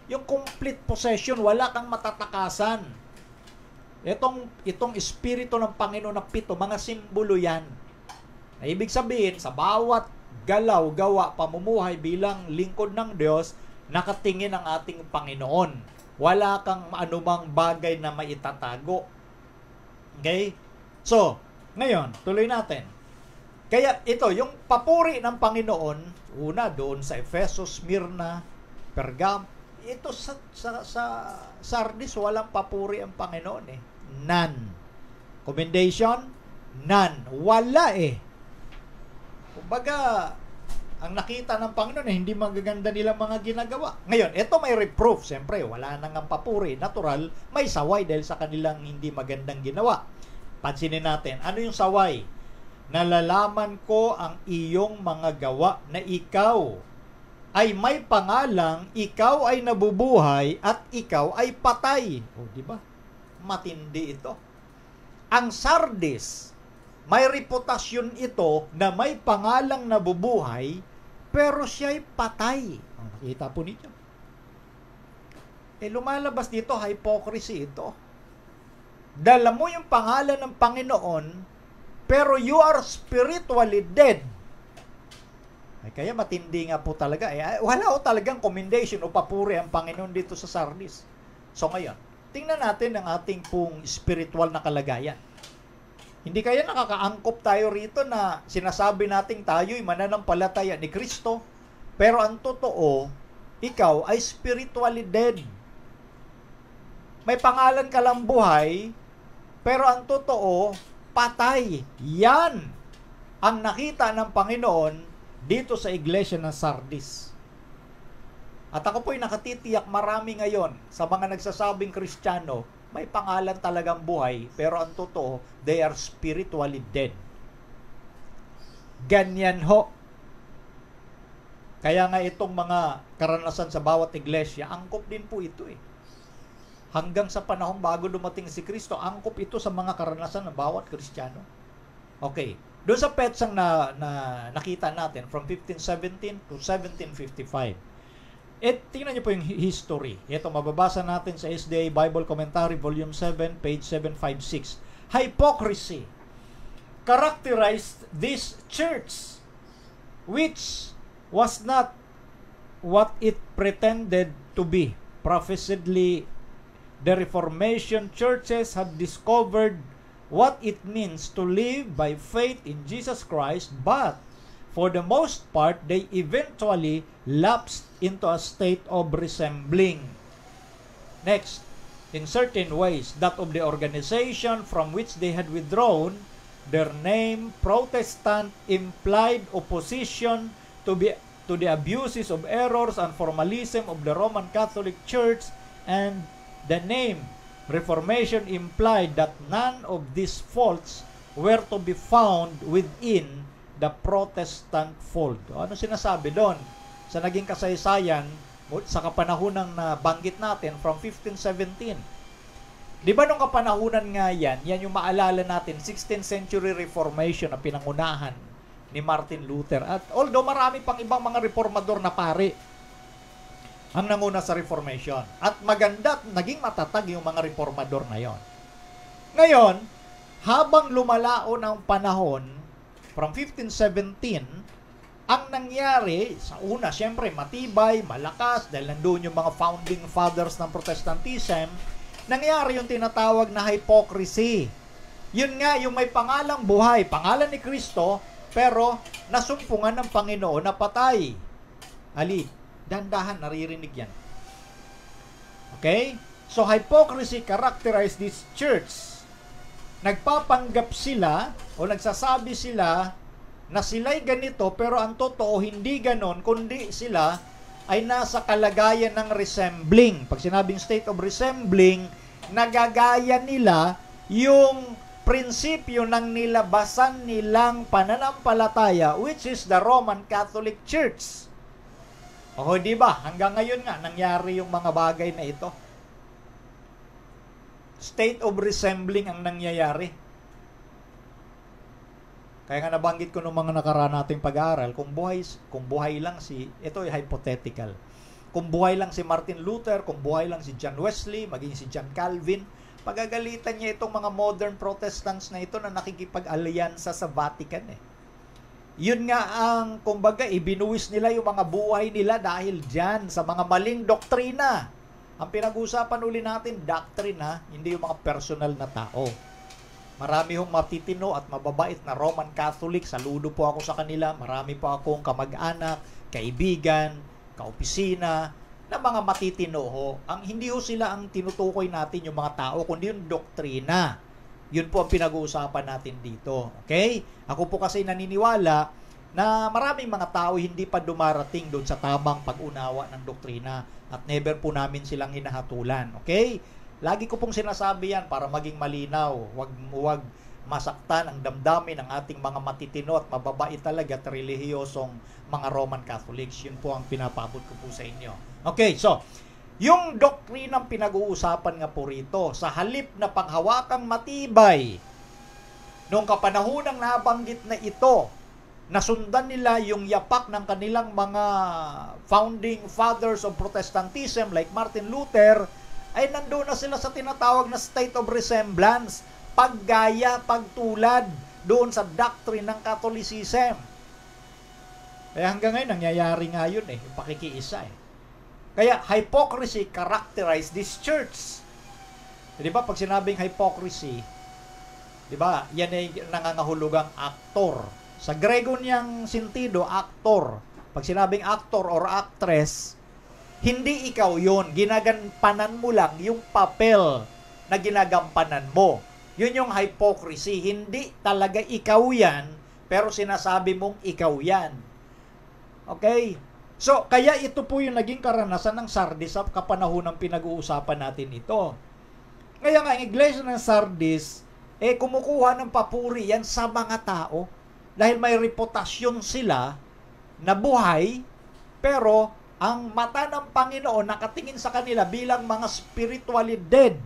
Speaker 2: Yung complete possession, wala kang matatakasan. Itong espiritu ng Panginoon na 7, mga simbolo yan. Na ibig sabihin, sa bawat galaw, gawa, pamumuhay bilang lingkod ng Diyos, nakatingin ang ating Panginoon. Wala kang anumang bagay na maitatago. Okay? So, ngayon, tuloy natin. Kaya ito, yung papuri ng Panginoon, una doon sa Ephesus, Smyrna, Pergam, ito sa Sardis, walang papuri ang Panginoon eh. None. Commendation, None. Wala eh. Kumbaga, ang nakita ng Panginoon hindi magaganda nilang mga ginagawa. Ngayon, ito may reproof. Siyempre, wala nang ang papuri. Natural, may saway dahil sa kanilang hindi magandang ginawa. Pansinin natin, ano yung saway? Nalalaman ko ang iyong mga gawa na ikaw ay may pangalang, ikaw ay nabubuhay at ikaw ay patay. O, di ba? Matindi ito. Ang Sardis, may reputasyon ito na may pangalang nabubuhay, pero siya'y patay. Nakita po ninyo. Lumalabas dito, hypocrisy ito. Dala mo yung pangalan ng Panginoon, pero you are spiritually dead. Kaya matindi nga po talaga. Wala o talagang commendation o papuri ang Panginoon dito sa Sardis. So ngayon, tingnan natin ang ating pong spiritual na kalagayan. Hindi kaya nakakaangkop tayo rito na sinasabi nating tayo'y mananampalataya ni Kristo, pero ang totoo, ikaw ay spiritually dead. May pangalan ka lang buhay, pero ang totoo, patay. Yan ang nakita ng Panginoon dito sa iglesia ng Sardis. At ako po'y nakatitiyak marami ngayon sa mga nagsasabing Kristiyano, may pangalan talagang buhay, pero ang totoo, they are spiritually dead. Ganyan ho. Kaya nga itong mga karanasan sa bawat iglesia, angkop din po ito eh. Hanggang sa panahon bago dumating si Kristo, angkop ito sa mga karanasan ng bawat Kristiyano. Okay. Doon sa petsang na nakita natin, from 1517 to 1755, tingnan niyo po yung history. Ito, mababasa natin sa SDA Bible Commentary, Volume 7, page 756. Hypocrisy characterized this church, which was not what it pretended to be. Professedly, the Reformation churches had discovered what it means to live by faith in Jesus Christ, but for the most part, they eventually lapsed into a state of resembling. Next, in certain ways, that of the organization from which they had withdrawn, their name, Protestant, implied opposition to the abuses of errors and formalism of the Roman Catholic Church, and the name Reformation implied that none of these faults were to be found within the Protestant fold. Ano sinasabi doon? Sa naging kasaysayan, sa kapanahunan na banggit natin from 1517. Di ba nung kapanahunan nga yan yung maalala natin, 16th century Reformation na pinangunahan ni Martin Luther. At although marami pang ibang mga reformador na pare ang nanguna sa Reformation. At maganda at naging matatag yung mga reformador na yon. Ngayon, habang lumalaon ang panahon, from 1517, ang nangyari, sa una, siyempre, matibay, malakas, dahil nandun yung mga founding fathers ng Protestantism, nangyari yung tinatawag na hypocrisy. Yun nga, yung may pangalang buhay, pangalan ni Kristo, pero nasumpungan ng Panginoon na patay. Ali, dandahan, naririnig yan. Okay? So, hypocrisy characterized this church. Nagpapanggap sila o nagsasabi sila na sila'y ganito, pero ang totoo hindi ganon, kundi sila ay nasa kalagayan ng resembling. Pag sinabing state of resembling, nagagaya nila yung prinsipyo ng nilabasan nilang pananampalataya, which is the Roman Catholic Church. O di ba? Hanggang ngayon nga, nangyari yung mga bagay na ito. State of resembling ang nangyayari. Kaya nga nabanggit ko nung mga nakaraan nating pag-aaral, kung buhay lang ito ay hypothetical. Kung buhay lang si Martin Luther, kung buhay lang si John Wesley, maging si John Calvin, pagagalitan niya itong mga modern Protestants na ito na nakikipag-alyansa sa Vatican eh. Yun nga ang, kumbaga, ibinuwis nila yung mga buhay nila dahil dyan sa mga maling doktrina. Ang pinag-usapan uli natin, doktrina, hindi yung mga personal na tao. Marami hong matitino at mababait na Roman Catholic, saludo po ako sa kanila. Marami po akong kamag-anak, kaibigan, kaopisina, na mga matitino ho. Hindi ho sila ang tinutukoy natin yung mga tao, kundi yung doktrina. Yun po ang pinag-uusapan natin dito. Okay? Ako po kasi naniniwala na maraming mga tao hindi pa dumarating doon sa tamang pag-unawa ng doktrina at never po namin silang hinahatulan. Okay? Lagi ko pong sinasabi yan para maging malinaw. Huwag masaktan ang damdamin ng ating mga matitino at mababait talaga at relihiyosong mga Roman Catholics. Yun po ang pinapabot ko po sa inyo. Okay, so yung doktrinang pinag-uusapan nga po rito, sa halip na panghawakang matibay, noong kapanahonang nabanggit na ito, nasundan nila yung yapak ng kanilang mga founding fathers of Protestantism like Martin Luther, ay nandoon na sila sa tinatawag na state of resemblance, paggaya, pagtulad doon sa doctrine ng Catholicism. Kaya hanggang ngayon, nangyayari nga yun yung pakikiisa Kaya hypocrisy characterized this church. Di ba, pag sinabing hypocrisy, di ba, yan ay nangangahulugang aktor. Sa Grego niyang sentido, aktor. Pag sinabing actor or actress, hindi ikaw yon, ginagampanan mo lang yung papel na ginagampanan mo. Yun yung hypocrisy. Hindi talaga ikaw yan, pero sinasabi mong ikaw yan. Okay? So, kaya ito po yung naging karanasan ng Sardis sa kapanahon ng pinag-uusapan natin ito. Kaya nga, ang iglesia ng Sardis, kumukuha ng papuri yan sa mga tao dahil may reputasyon sila na buhay, pero ang mata ng Panginoon nakatingin sa kanila bilang mga spiritually dead.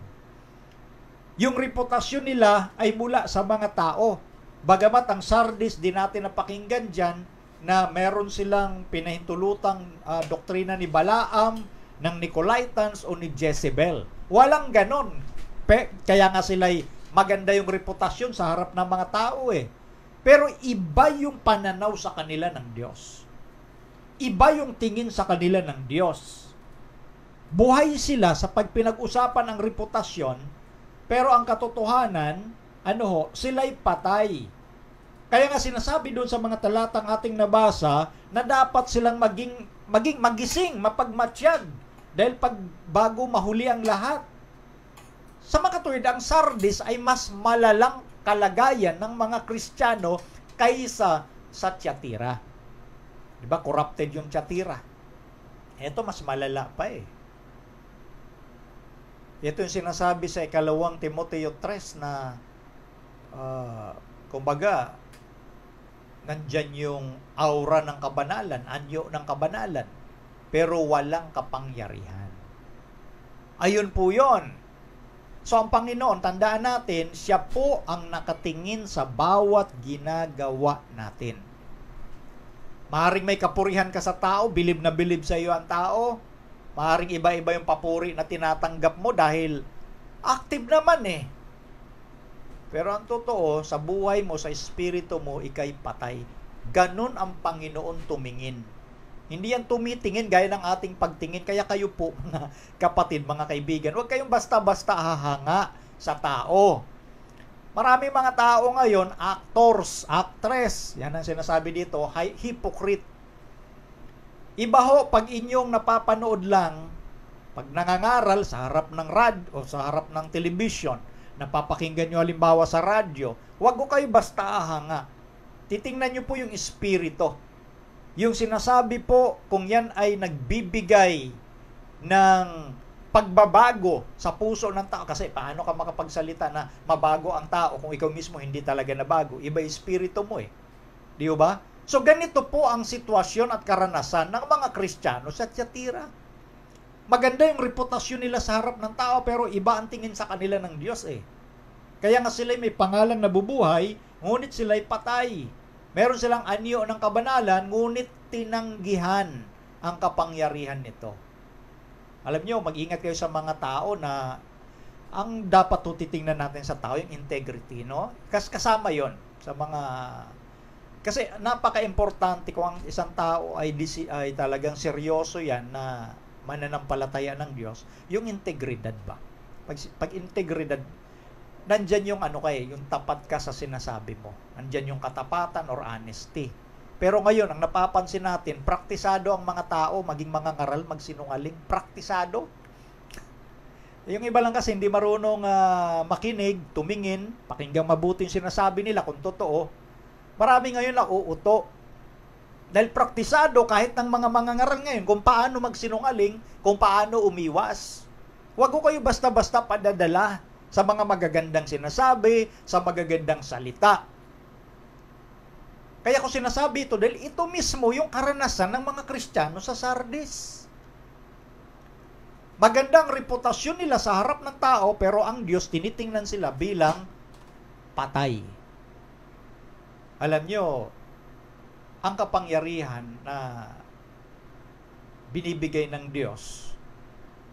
Speaker 2: Yung reputasyon nila ay mula sa mga tao. Bagamat ang Sardis, di natin napakinggan dyan, na meron silang pinahintulutang doktrina ni Balaam, ng Nicolaitans o ni Jezebel. Walang ganon. Kaya nga sila'y maganda yung reputasyon sa harap ng mga tao Pero iba yung pananaw sa kanila ng Diyos. Iba yung tingin sa kanila ng Diyos. Buhay sila sa pagpinag-usapan ng reputasyon, pero ang katotohanan, sila'y patay. Kaya nga sinasabi doon sa mga talatang ating nabasa na dapat silang magising, mapagmatsyag. Dahil bago mahuli ang lahat. Sa makatuwid, ang Sardis ay mas malalang kalagayan ng mga Kristiyano kaysa sa Thyatira. Diba? Corrupted yung Thyatira. Ito mas malala pa Ito yung sinasabi sa 2 Timoteo 3 na kumbaga, nandyan yung aura ng kabanalan, anyo ng kabanalan, pero walang kapangyarihan. Ayun po yon. So, ang Panginoon, tandaan natin, siya po ang nakatingin sa bawat ginagawa natin. Maaaring may kapurihan ka sa tao, bilib na bilib sa iyo ang tao. Maaaring iba-iba yung papuri na tinatanggap mo dahil active naman Pero ang totoo, sa buhay mo, sa espiritu mo, ikay patay. Ganon ang Panginoon tumingin. Hindi yan tumitingin gaya ng ating pagtingin. Kaya kayo po, mga kapatid, mga kaibigan, huwag kayong basta-basta hahanga sa tao. Marami mga tao ngayon, actors, actress, yan ang sinasabi dito, hypocrite. Iba ho, pag inyong napapanood lang, pag nangangaral sa harap ng o sa harap ng television, napapakinggan nyo halimbawa sa radyo, huwag ko kayo basta ahanga. Titingnan nyo po yung espiritu. Yung sinasabi po, kung yan ay nagbibigay ng pagbabago sa puso ng tao. Kasi paano ka makapagsalita na mabago ang tao kung ikaw mismo hindi talaga nabago? Iba yung espiritu mo Di ba? So ganito po ang sitwasyon at karanasan ng mga Kristiyano sa Thyatira. Maganda yung reputasyon nila sa harap ng tao, pero iba ang tingin sa kanila ng Diyos Kaya nga sila may pangalang nabubuhay, ngunit sila'y patay. Meron silang anyo ng kabanalan, ngunit tinanggihan ang kapangyarihan nito. Alam nyo, mag-ingat kayo sa mga tao na ang dapat titingnan natin sa tao, yung integrity, no? Kasama yon sa mga... Kasi napaka-importante kung ang isang tao ay talagang seryoso yan na mananampalataya ng Diyos, yung integridad ba? Pag integridad, nandyan yung yung tapat ka sa sinasabi mo. Nandyan yung katapatan or honesty. Pero ngayon, ang napapansin natin, praktisado ang mga tao, maging mga ngaral, magsinungaling. Praktisado. Yung iba lang kasi hindi marunong makinig, tumingin, pakinggang mabuti yung sinasabi nila kung totoo. Marami ngayon na uuto. Dahil praktisado kahit ng mga mangangaral ngayon kung paano magsinungaling, kung paano umiwas. Huwag ko kayo basta-basta padadala sa mga magagandang sinasabi, sa magagandang salita. Kaya ko sinasabi ito dahil ito mismo yung karanasan ng mga Kristiyano sa Sardis. Magandang reputasyon nila sa harap ng tao, pero ang Diyos tinitingnan sila bilang patay. Alam nyo, ang kapangyarihan na binibigay ng Diyos,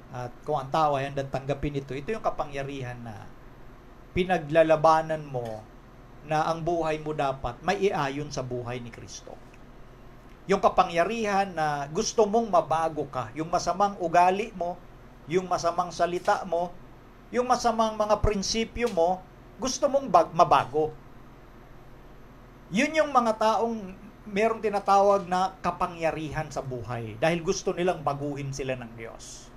Speaker 2: at kung ang tao ay handang tanggapin ito yung kapangyarihan na pinaglalabanan mo na ang buhay mo dapat may iayon sa buhay ni Kristo. Yung kapangyarihan na gusto mong mabago ka, yung masamang ugali mo, yung masamang salita mo, yung masamang mga prinsipyo mo, gusto mong mabago. Yun yung mga taong merong tinatawag na kapangyarihan sa buhay dahil gusto nilang baguhin sila ng Diyos.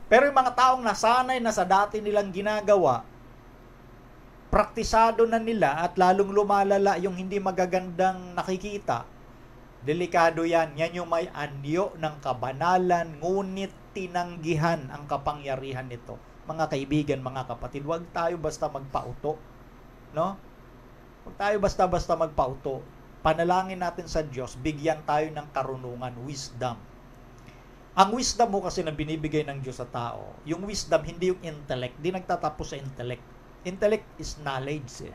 Speaker 2: Pero yung mga taong nasanay na sa dati nilang ginagawa, praktisado na nila at lalong lumalala yung hindi magagandang nakikita, delikado yan. Yan yung may anyo ng kabanalan, ngunit tinanggihan ang kapangyarihan nito. Mga kaibigan, mga kapatid, huwag tayo basta magpauto. No? Huwag tayo basta-basta magpauto. Panalangin natin sa Diyos, bigyan tayo ng karunungan, wisdom. Ang wisdom mo kasi na binibigay ng Diyos sa tao, yung wisdom, hindi yung intellect. Di nagtatapos sa intellect. Intellect is knowledge.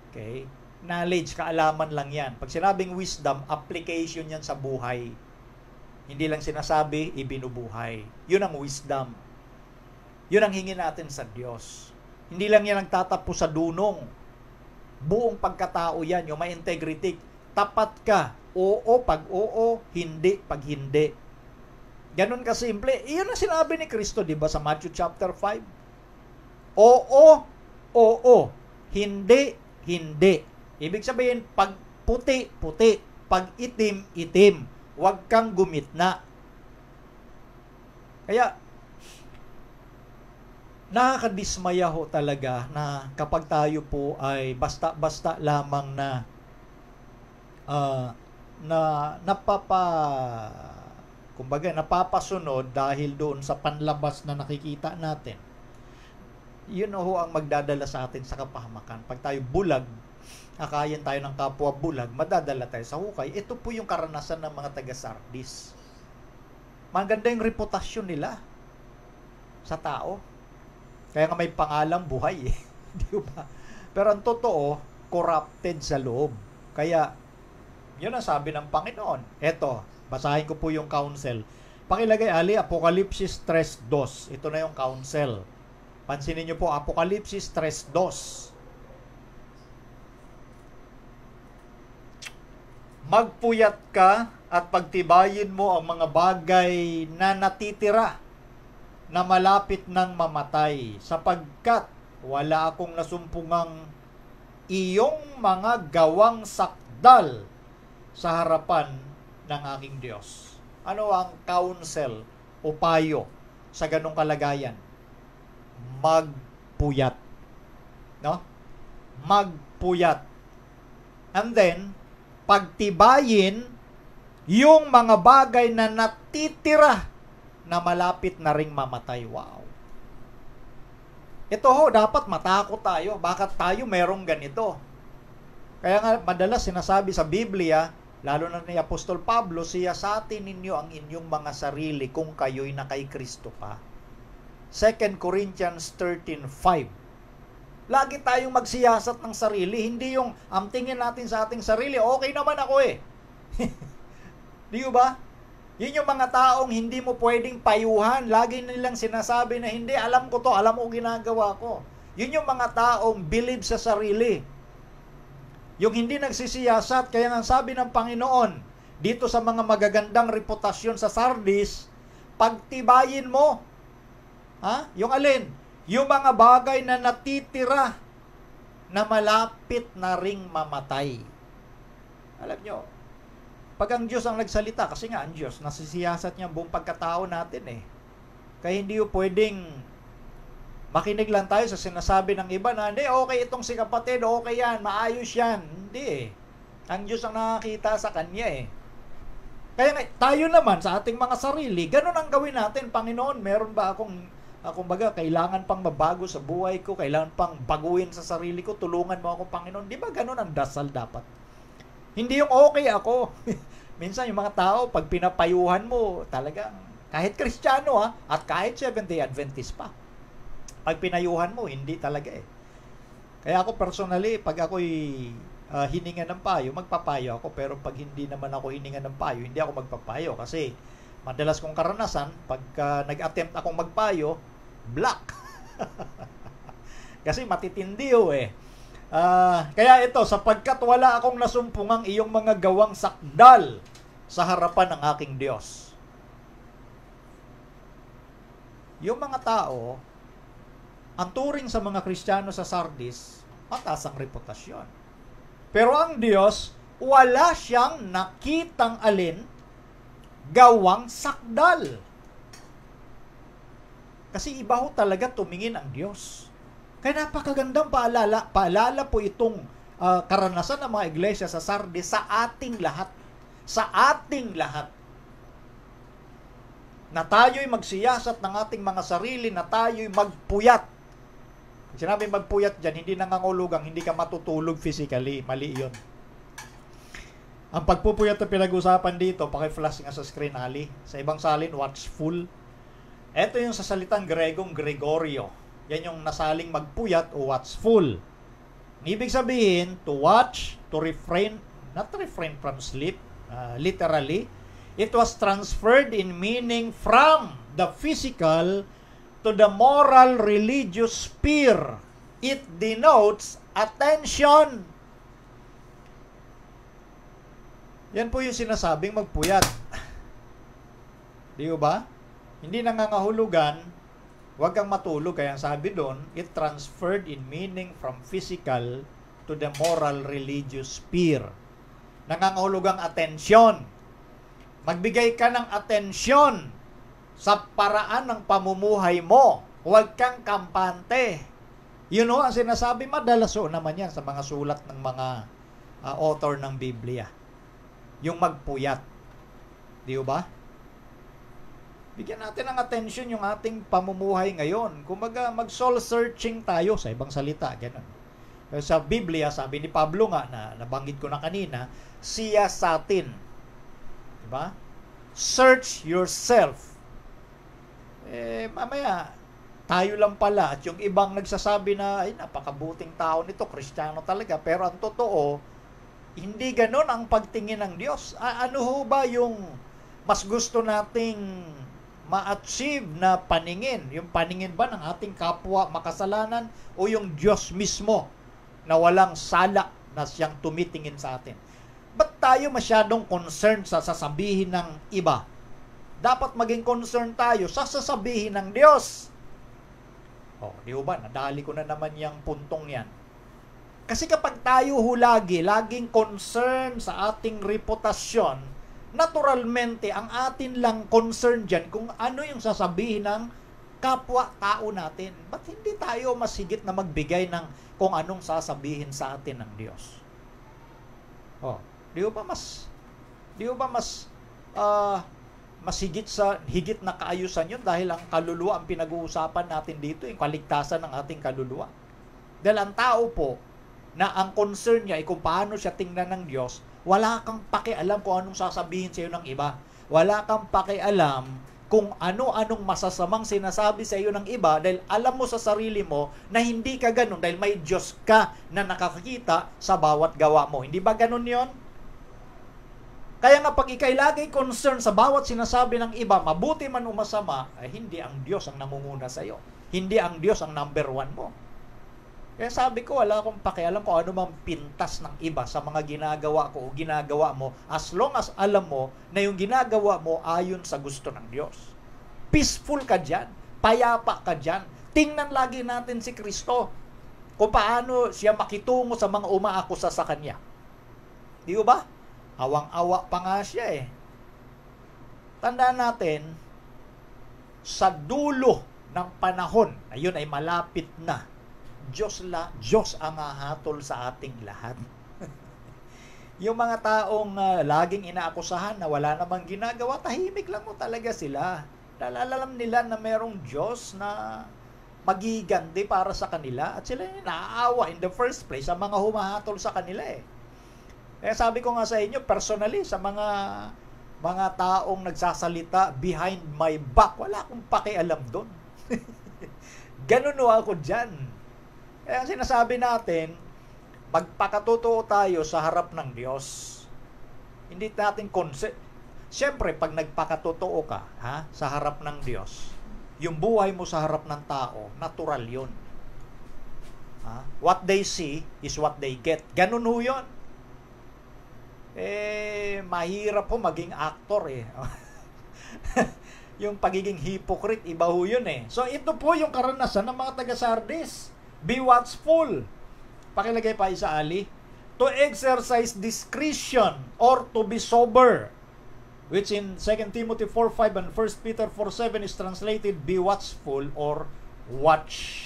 Speaker 2: Okay? Knowledge, kaalaman lang yan. Pag sinabing wisdom, application yan sa buhay. Hindi lang sinasabi, ibinubuhay. Yun ang wisdom. Yun ang hingin natin sa Diyos. Hindi lang yan nagtatapos sa dunong. Buong pagkatao yan, yung may integrity. Tapat ka. Oo pag oo, hindi pag hindi. Ganun kasimple. Iyon ang sinabi ni Kristo, di ba, sa Matthew chapter 5? Oo, oo. Hindi, hindi. Ibig sabihin, pag puti, puti. Pag itim, itim. Huwag kang gumitna. Kaya, nakakadismaya ho talaga na kapag tayo po ay basta-basta lamang na napapasunod dahil doon sa panlabas na nakikita natin. Yun ho ang magdadala sa atin sa kapahamakan. Pag tayo bulag, akayin tayo ng kapwa bulag, madadala tayo sa hukay. Ito po yung karanasan ng mga taga-Sardis. Maganda yung reputasyon nila sa tao. Kaya nga may pangalang buhay eh. Di ba? Pero ang totoo, corrupted sa loob. Kaya, yun ang sabi ng Panginoon. Eto, basahin ko po yung counsel. Pakilagay, Apokalipsis 3:2. Ito na yung counsel. Pansinin nyo po, Apokalipsis 3:2. Magpuyat ka at pagtibayin mo ang mga bagay na natitira na malapit ng mamatay, sapagkat wala akong nasumpungang iyong mga gawang sakdal sa harapan ng aking Diyos. Ano ang counsel o payo sa ganong kalagayan? Magpuyat. No? Magpuyat. And then, pagtibayin yung mga bagay na natitira na malapit na ring mamatay. Wow. Ito ho, dapat matakot tayo. Bakit tayo merong ganito? Kaya nga, madalas sinasabi sa Biblia, lalo na ni Apostol Pablo, siyasatin ninyo ang inyong mga sarili kung kayo'y na kay Kristo pa. 2 Corinthians 13:5. Lagi tayong magsiyasat ng sarili, hindi yung ang tingin natin sa ating sarili, okay naman ako eh. Di ba? Yun yung mga taong hindi mo pwedeng payuhan. Lagi nilang sinasabi na hindi, alam ko to, alam mo ginagawa ko. Yun yung mga taong believe sa sarili. Yung hindi nagsisiyasat, kaya nga sabi ng Panginoon, dito sa mga magagandang reputasyon sa Sardis, pagtibayin mo. Ha? Yung alin? Yung mga bagay na natitira na malapit na ring mamatay. Alam nyo, pag ang Diyos ang nagsalita, kasi nga ang Diyos, nasisiyasat niya buong pagkatao natin eh. Kaya hindi yung pwedeng Makinig lang tayo sa sinasabi ng iba na, hindi, okay itong si kapatid, okay yan, maayos yan. Hindi eh. Ang Diyos ang nakakita sa kanya eh. Kaya tayo naman sa ating mga sarili, ganun ang gawin natin. Panginoon, meron ba akong baga, kailangan pang mabago sa buhay ko, kailangan pang baguhin sa sarili ko, tulungan mo ako, Panginoon. Di ba ganun ang dasal dapat? Hindi yung okay ako. Minsan yung mga tao, pag pinapayuhan mo, talagang, kahit Kristiyano at kahit Seventh-day Adventist pa, pag pinayuhan mo, hindi talaga eh. Kaya ako personally, pag ako'y hininga ng payo, magpapayo ako. Pero pag hindi naman ako hininga ng payo, hindi ako magpapayo. Kasi madalas kong karanasan, pagka nag-attempt akong magpayo, black. Kasi matitindi eh. Kaya ito, sapagkat wala akong nasumpungang iyong mga gawang sakdal sa harapan ng aking Diyos. Yung mga tao, ang turing sa mga Kristiyano sa Sardis, mataas ang reputasyon. Pero ang Diyos, wala siyang nakitang alin gawang sakdal. Kasi iba ho talaga tumingin ang Diyos. Kaya napakagandang paalala po itong karanasan ng mga iglesia sa Sardis sa ating lahat. Sa ating lahat. Na tayo'y magsiyasat ng ating mga sarili, na tayo'y magpuyat. Sinabi magpuyat dyan, hindi nangangulugang, hindi ka matutulog physically. Mali yun. Ang pagpupuyat na pinag-usapan dito, paki-flash nga sa screen, Ali. Sa ibang salin, watchful. Ito yung sa salitang Gregong Gregorio. Yan yung nasaling magpuyat o watchful. Ibig sabihin, to watch, to refrain, not refrain from sleep, literally. It was transferred in meaning from the physical to the moral religious sphere. It denotes attention. Yan po yung sinasabing magpuyat. Di ba? Hindi nangangahulugan, huwag kang matulog. Kaya sabi doon, it transferred in meaning from physical to the moral religious sphere. Nangangahulugang atensyon. Magbigay ka ng atensyon sa paraan ng pamumuhay mo. Huwag kang kampante. Yun ang sinasabi, madalas naman yan sa mga sulat ng mga author ng Biblia. Yung magpuyat. Di ba? Bigyan natin ng attention yung ating pamumuhay ngayon. Kumaga, mag-soul searching tayo sa ibang salita. Ganun. Sa Biblia, sabi ni Pablo nga, na nabanggit ko na kanina, siya sa atin. Di ba? Search yourself. Mamaya, tayo lang pala. At yung ibang nagsasabi na, ay, napakabuting tao nito, Kristiyano talaga. Pero ang totoo, hindi ganon ang pagtingin ng Diyos. Ano ho ba yung mas gusto nating ma-achieve na paningin? Yung paningin ba ng ating kapwa makasalanan o yung Diyos mismo na walang sala na siyang tumitingin sa atin? Ba't tayo masyadong concerned sa sasabihin ng iba? Dapat maging concerned tayo sa sasabihin ng Diyos. Di ba? Nadali ko na naman yung puntong yan. Kasi kapag tayo laging concerned sa ating reputasyon, naturalmente, ang atin lang concern dyan kung ano yung sasabihin ng kapwa-tao natin. Ba't hindi tayo mas higit na magbigay ng kung anong sasabihin sa atin ng Diyos? Di ba mas higit na kaayusan yun dahil ang kaluluwa ang pinag-uusapan natin dito, yung kaligtasan ng ating kaluluwa. Dahil ang tao po, na ang concern niya ay kung paano siya tingnan ng Diyos, wala kang pakialam kung anong sasabihin sa iyo ng iba. Wala kang pakialam kung ano-anong masasamang sinasabi sa iyo ng iba dahil alam mo sa sarili mo na hindi ka ganun dahil may Diyos ka na nakakakita sa bawat gawa mo. Hindi ba ganun yon? Kaya nga pag ikay lagi concern sa bawat sinasabi ng iba, mabuti man o masama, ay hindi ang Diyos ang nangunguna sa iyo. Hindi ang Diyos ang number one mo. Kaya sabi ko, wala akong pakialam kung ano mang pintas ng iba sa mga ginagawa ko o ginagawa mo, as long as alam mo na yung ginagawa mo ayon sa gusto ng Diyos. Peaceful ka dyan, payapa ka dyan. Tingnan lagi natin si Kristo kung paano siya makitungo sa mga umaakusa sa Kanya. Di ba? Awang-awa pa nga siya eh. Tandaan natin, sa dulo ng panahon, ayun ay malapit na, Diyos ang hahatol sa ating lahat. Yung mga taong laging inaakusahan na wala namang ginagawa, tahimik lang mo talaga sila. Alam nila na merong Diyos na magiganti para sa kanila at sila yung naaawa in the first place sa mga humahatol sa kanila eh. Kaya sabi ko nga sa inyo, personally, sa mga taong nagsasalita behind my back, wala akong pakialam doon. Ganun ako dyan. Kaya sinasabi natin, magpakatotoo tayo sa harap ng Diyos. Hindi natin Siyempre, pag nagpakatotoo ka sa harap ng Diyos, yung buhay mo sa harap ng tao, natural yun. What they see is what they get. Ganun ho yun. Mahirap po maging actor eh. Yung pagiging hypocrite, iba ho yun eh. So, ito po yung karanasan ng mga taga-Sardis. Be watchful. Pakilagay pa isa ali. To exercise discretion or to be sober. Which in 2 Timothy 4:5 and 1 Peter 4:7 is translated, be watchful or watch.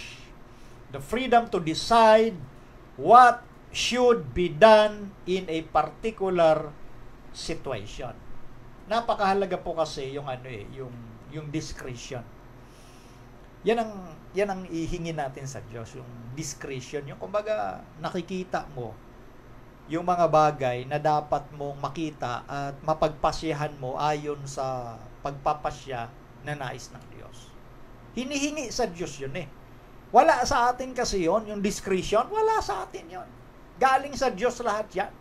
Speaker 2: The freedom to decide what should be done in a particular situation. Napakahalaga po kasi yung yung discretion. Yan ang ihingi natin sa Diyos, yung discretion, yung kumbaga nakikita mo yung mga bagay na dapat mong makita at mapagpasyahan mo ayon sa pagpapasya na nais ng Diyos. Hinihingi sa Diyos yun eh. Wala sa atin kasi yun, yung discretion, wala sa atin yun. Galing sa Diyos lahat yan.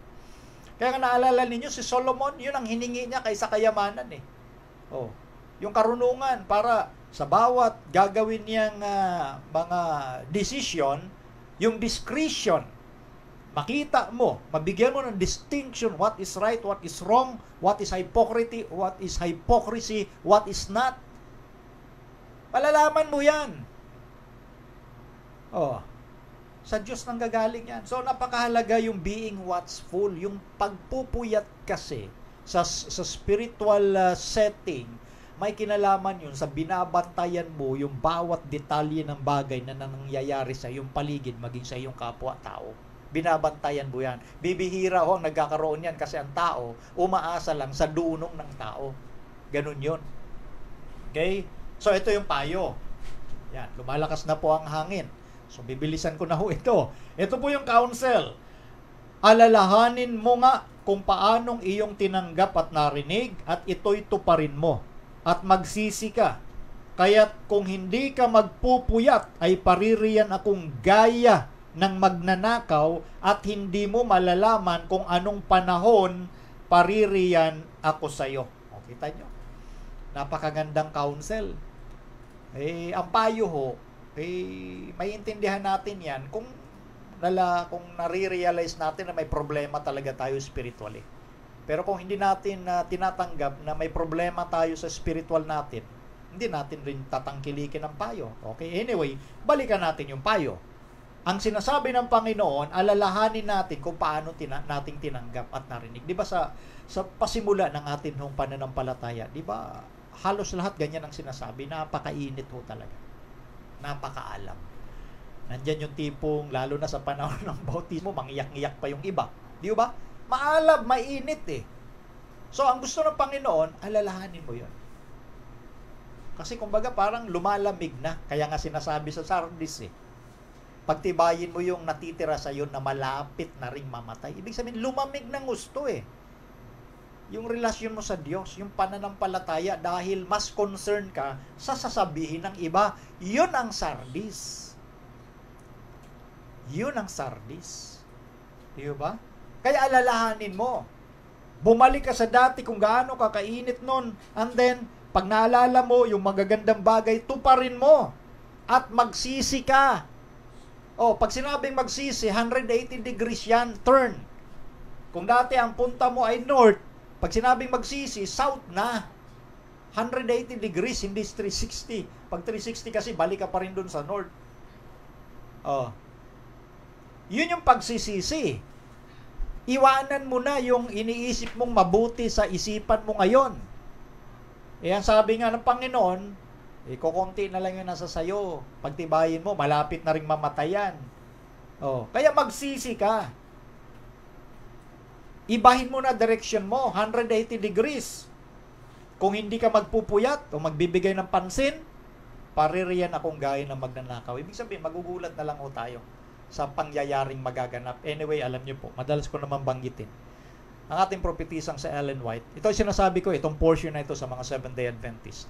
Speaker 2: Kaya naalala ninyo, si Solomon, yun ang hiningi niya kaysa kayamanan eh. Yung karunungan para sa bawat gagawin niyang mga decision, yung discretion, makita mo, mabigyan mo ng distinction, what is right, what is wrong, what is hypocrisy, what is not. Malalaman mo yan. Sa Diyos nang gagaling yan. So, napakahalaga yung being watchful, yung pagpupuyat kasi sa spiritual setting, may kinalaman yun sa binabantayan mo yung bawat detalye ng bagay na nangyayari sa iyong paligid, maging sa iyong kapwa-tao. Binabantayan mo yan. Bibihira ho ang nagkakaroon yan kasi ang tao umaasa lang sa dunong ng tao. Ganun yun. Okay? So, ito yung payo. Yan, lumalakas na po ang hangin. So, bibilisan ko na ho ito. Ito po yung counsel. Alalahanin mo nga kung paanong iyong tinanggap at narinig at ito'y tuparin mo. At magsisi ka. Kaya't kung hindi ka magpupuyat, ay paririyan akong gaya ng magnanakaw at hindi mo malalaman kung anong panahon paririyan ako sa iyo. O, kita nyo? Napakagandang counsel. Ang payo ho, maiintindihan natin yan kung nare-realize natin na may problema talaga tayo spiritually. Pero kung hindi natin tinatanggap na may problema tayo sa spiritual natin, hindi natin rin tatangkilikin ang payo. Okay? Anyway, balikan natin yung payo. Ang sinasabi ng Panginoon, alalahanin natin kung paano nating tinanggap at narinig. Di ba sa pasimula ng atin hong pananampalataya, di ba halos lahat ganyan ang sinasabi, napakainit ho talaga. Napakaalam. Nandyan yung tipong, lalo na sa panahon ng bautismo, mangiyak-ngiyak pa yung iba. Di ba? Maalam, mainit eh. So, ang gusto ng Panginoon, alalahanin mo yun. Kasi kumbaga parang lumalamig na. Kaya nga sinasabi sa Sardis eh. Pagtibayin mo yung natitira sa iyo na malapit na ring mamatay. Ibig sabihin, lumamig ng gusto eh. Yung relasyon mo sa Diyos, yung pananampalataya, dahil mas concerned ka sa sasabihin ng iba. Yun ang Sardis. Yun ang Sardis. Di ba? Kaya alalahanin mo. Bumalik ka sa dati kung gaano kakainit nun. And then, pag naalala mo yung magagandang bagay, tuparin mo. At magsisi ka. Pag sinabing magsisi, 180 degrees yan, turn. Kung dati ang punta mo ay north, pag sinabing magsisi, south na. 180 degrees, hindi 360. Pag 360 kasi, balik ka pa rin dun sa north. Yun yung pagsisisi. Iwanan mo na yung iniisip mong mabuti sa isipan mo ngayon. Ang sabi nga ng Panginoon, Kukunti na lang yung nasa sayo. Pagtibayin mo, malapit na rin mamatayan. Kaya magsisi ka. Ibahin mo na direction mo, 180 degrees. Kung hindi ka magpupuyat o magbibigay ng pansin, paririyan akong gaya ng magnanakaw. Ibig sabihin, magugulat na lang tayo sa pangyayaring magaganap. Anyway, alam niyo po, madalas ko naman banggitin. Ang ating prophetisang sa Ellen White, ito sinasabi ko, itong portion na ito sa mga Seventh-day Adventist.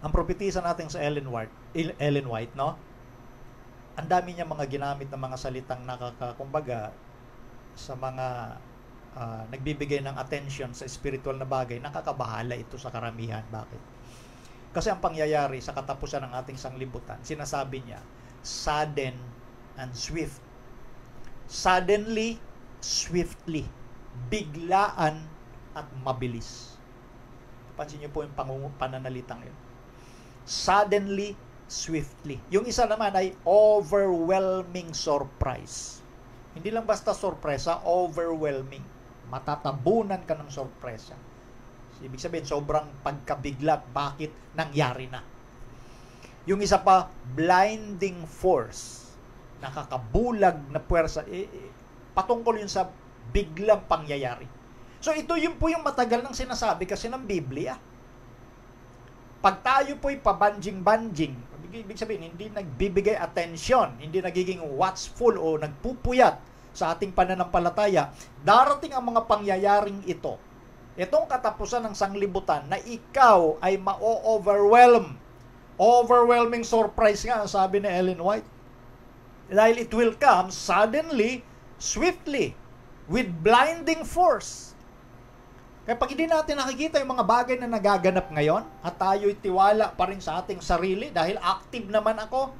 Speaker 2: Ang prophetisa natin sa Ellen White, no? Ang dami niya mga ginamit na mga salitang kumbaga, sa mga nagbibigay ng attention sa spiritual na bagay, nakakabahala ito sa karamihan. Bakit? Kasi ang pangyayari sa katapusan ng ating sanglibutan, sinasabi niya, sudden and swift. Suddenly, swiftly. Biglaan at mabilis. Pansin niyo po yung pananalitang yun. Suddenly, swiftly. Yung isa naman ay overwhelming surprise. Hindi lang basta sorpresa, overwhelming. Matatabunan ka ng sorpresa. Ibig sabihin, sobrang pagkabigla. Bakit? Nangyari na. Yung isa pa, blinding force. Nakakabulag na puwersa. Patungkol yun sa biglang pangyayari. So ito yun po yung matagal nang sinasabi kasi ng Biblia. Pag tayo po'y pabanjing-banjing, ibig sabihin, hindi nagbibigay atensyon, hindi nagiging watchful o nagpupuyat sa ating pananampalataya, darating ang mga pangyayaring ito. Itong katapusan ng sanglibutan na ikaw ay ma-overwhelm. Overwhelming surprise nga, sabi ni Ellen White. Dahil it will come suddenly, swiftly, with blinding force. Kaya pag hindi natin nakikita yung mga bagay na nagaganap ngayon at tayo'y tiwala pa rin sa ating sarili dahil active naman ako,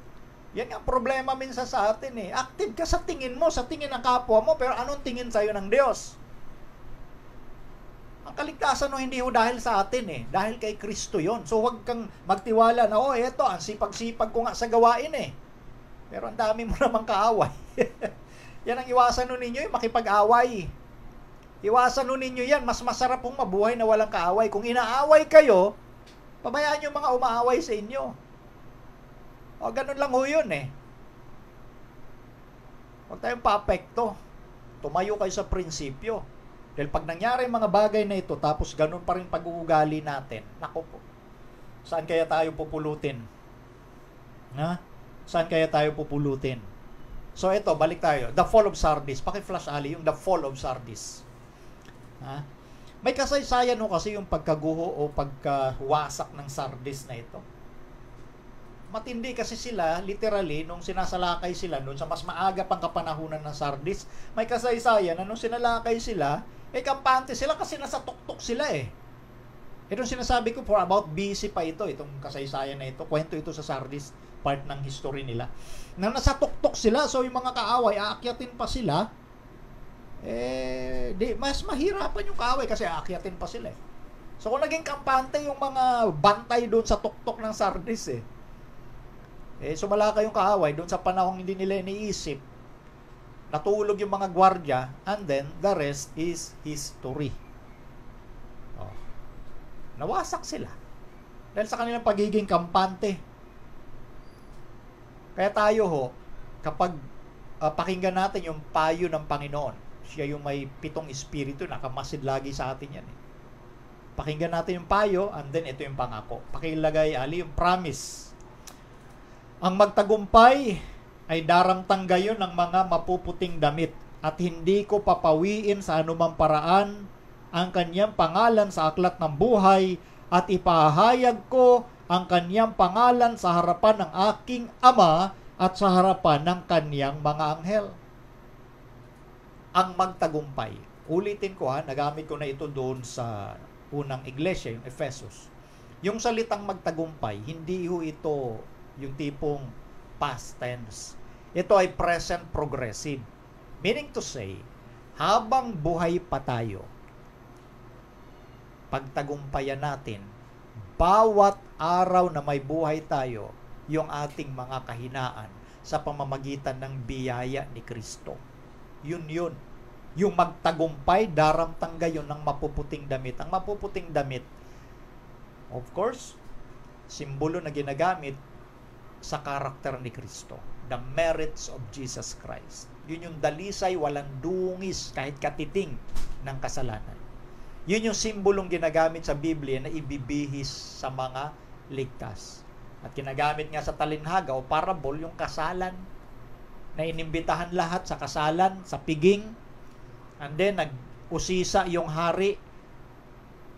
Speaker 2: yan ang problema minsan sa atin eh. Active ka sa tingin mo, sa tingin ng kapwa mo, pero anong tingin sa'yo ng Diyos? Ang kaligtasan no, hindi ho dahil sa atin eh. Dahil kay Kristo yon. So huwag kang magtiwala na, eto, ang sipag-sipag ko nga sa gawain eh. Pero ang dami mo namang kaaway. Yan ang iwasan nun ninyo, yung makipag-away. Iwasan nun ninyo yan. Mas masarap pong mabuhay na walang kaaway. Kung inaaway kayo, pabayaan nyo mga umaaway sa inyo. Ganun lang ho yun eh. Huwag tayong paapekto. Tumayo kayo sa prinsipyo. Dahil pag nangyari mga bagay na ito, tapos ganun pa rin pag-uugali natin, naku po, saan kaya tayo pupulutin? Saan kaya tayo pupulutin? So ito, balik tayo. The Fall of Sardis. Paki-flash Ali, yung The Fall of Sardis. May kasaysayan no kasi yung pagkaguho o pagkawasak ng Sardis na ito. Matindi kasi sila, literally, nung sinasalakay sila, nung sa mas maaga pang kapanahunan ng Sardis, may kasaysayan na nung sinalakay sila, kampante sila kasi nasa tuktok sila eh. Itong sinasabi ko, for about BC pa ito, itong kasaysayan na ito, kwento ito sa Sardis, part ng history nila. Na nasa tuktok sila, so yung mga kaaway, aakyatin pa sila, mas mahirapan yung kaaway kasi aakyatin pa sila eh. So kung naging kampante yung mga bantay doon sa tuktok ng Sardis sumala kayong kaaway doon sa panahong hindi nila iniisip, natulog yung mga gwardya, and then the rest is history. Nawasak sila dahil sa kanilang pagiging kampante. Kaya tayo kapag pakinggan natin yung payo ng Panginoon, siya yung may 7 espiritu, nakamasid lagi sa atin yan Pakinggan natin yung payo, and then ito yung pangako. Pakilagay Ali yung promise. Ang magtagumpay ay daramtang gayon ng mga mapuputing damit, at hindi ko papawiin sa anumang paraan ang kanyang pangalan sa aklat ng buhay, at ipahayag ko ang kanyang pangalan sa harapan ng aking Ama at sa harapan ng kanyang mga anghel. Ang magtagumpay. Ulitin ko nagamit ko na ito doon sa unang iglesia, yung Ephesus. Yung salitang magtagumpay, hindi ito yung tipong past tense. Ito ay present progressive. Meaning to say, habang buhay pa tayo, pagtagumpayan natin, bawat araw na may buhay tayo, yung ating mga kahinaan sa pamamagitan ng biyaya ni Kristo. Yun. Yung magtagumpay, daramtang gayon ng mapuputing damit. Ang mapuputing damit, of course, simbolo na ginagamit sa karakter ni Kristo. The merits of Jesus Christ. Yun yung dalisay, walang dungis, kahit katiting ng kasalanan. Yun yung simbolong ginagamit sa Biblia na ibibihis sa mga ligtas. At ginagamit nga sa talinhaga o parable yung kasalan na inimbitahan lahat sa kasalan, sa piging. And then, nag-usisa yung hari.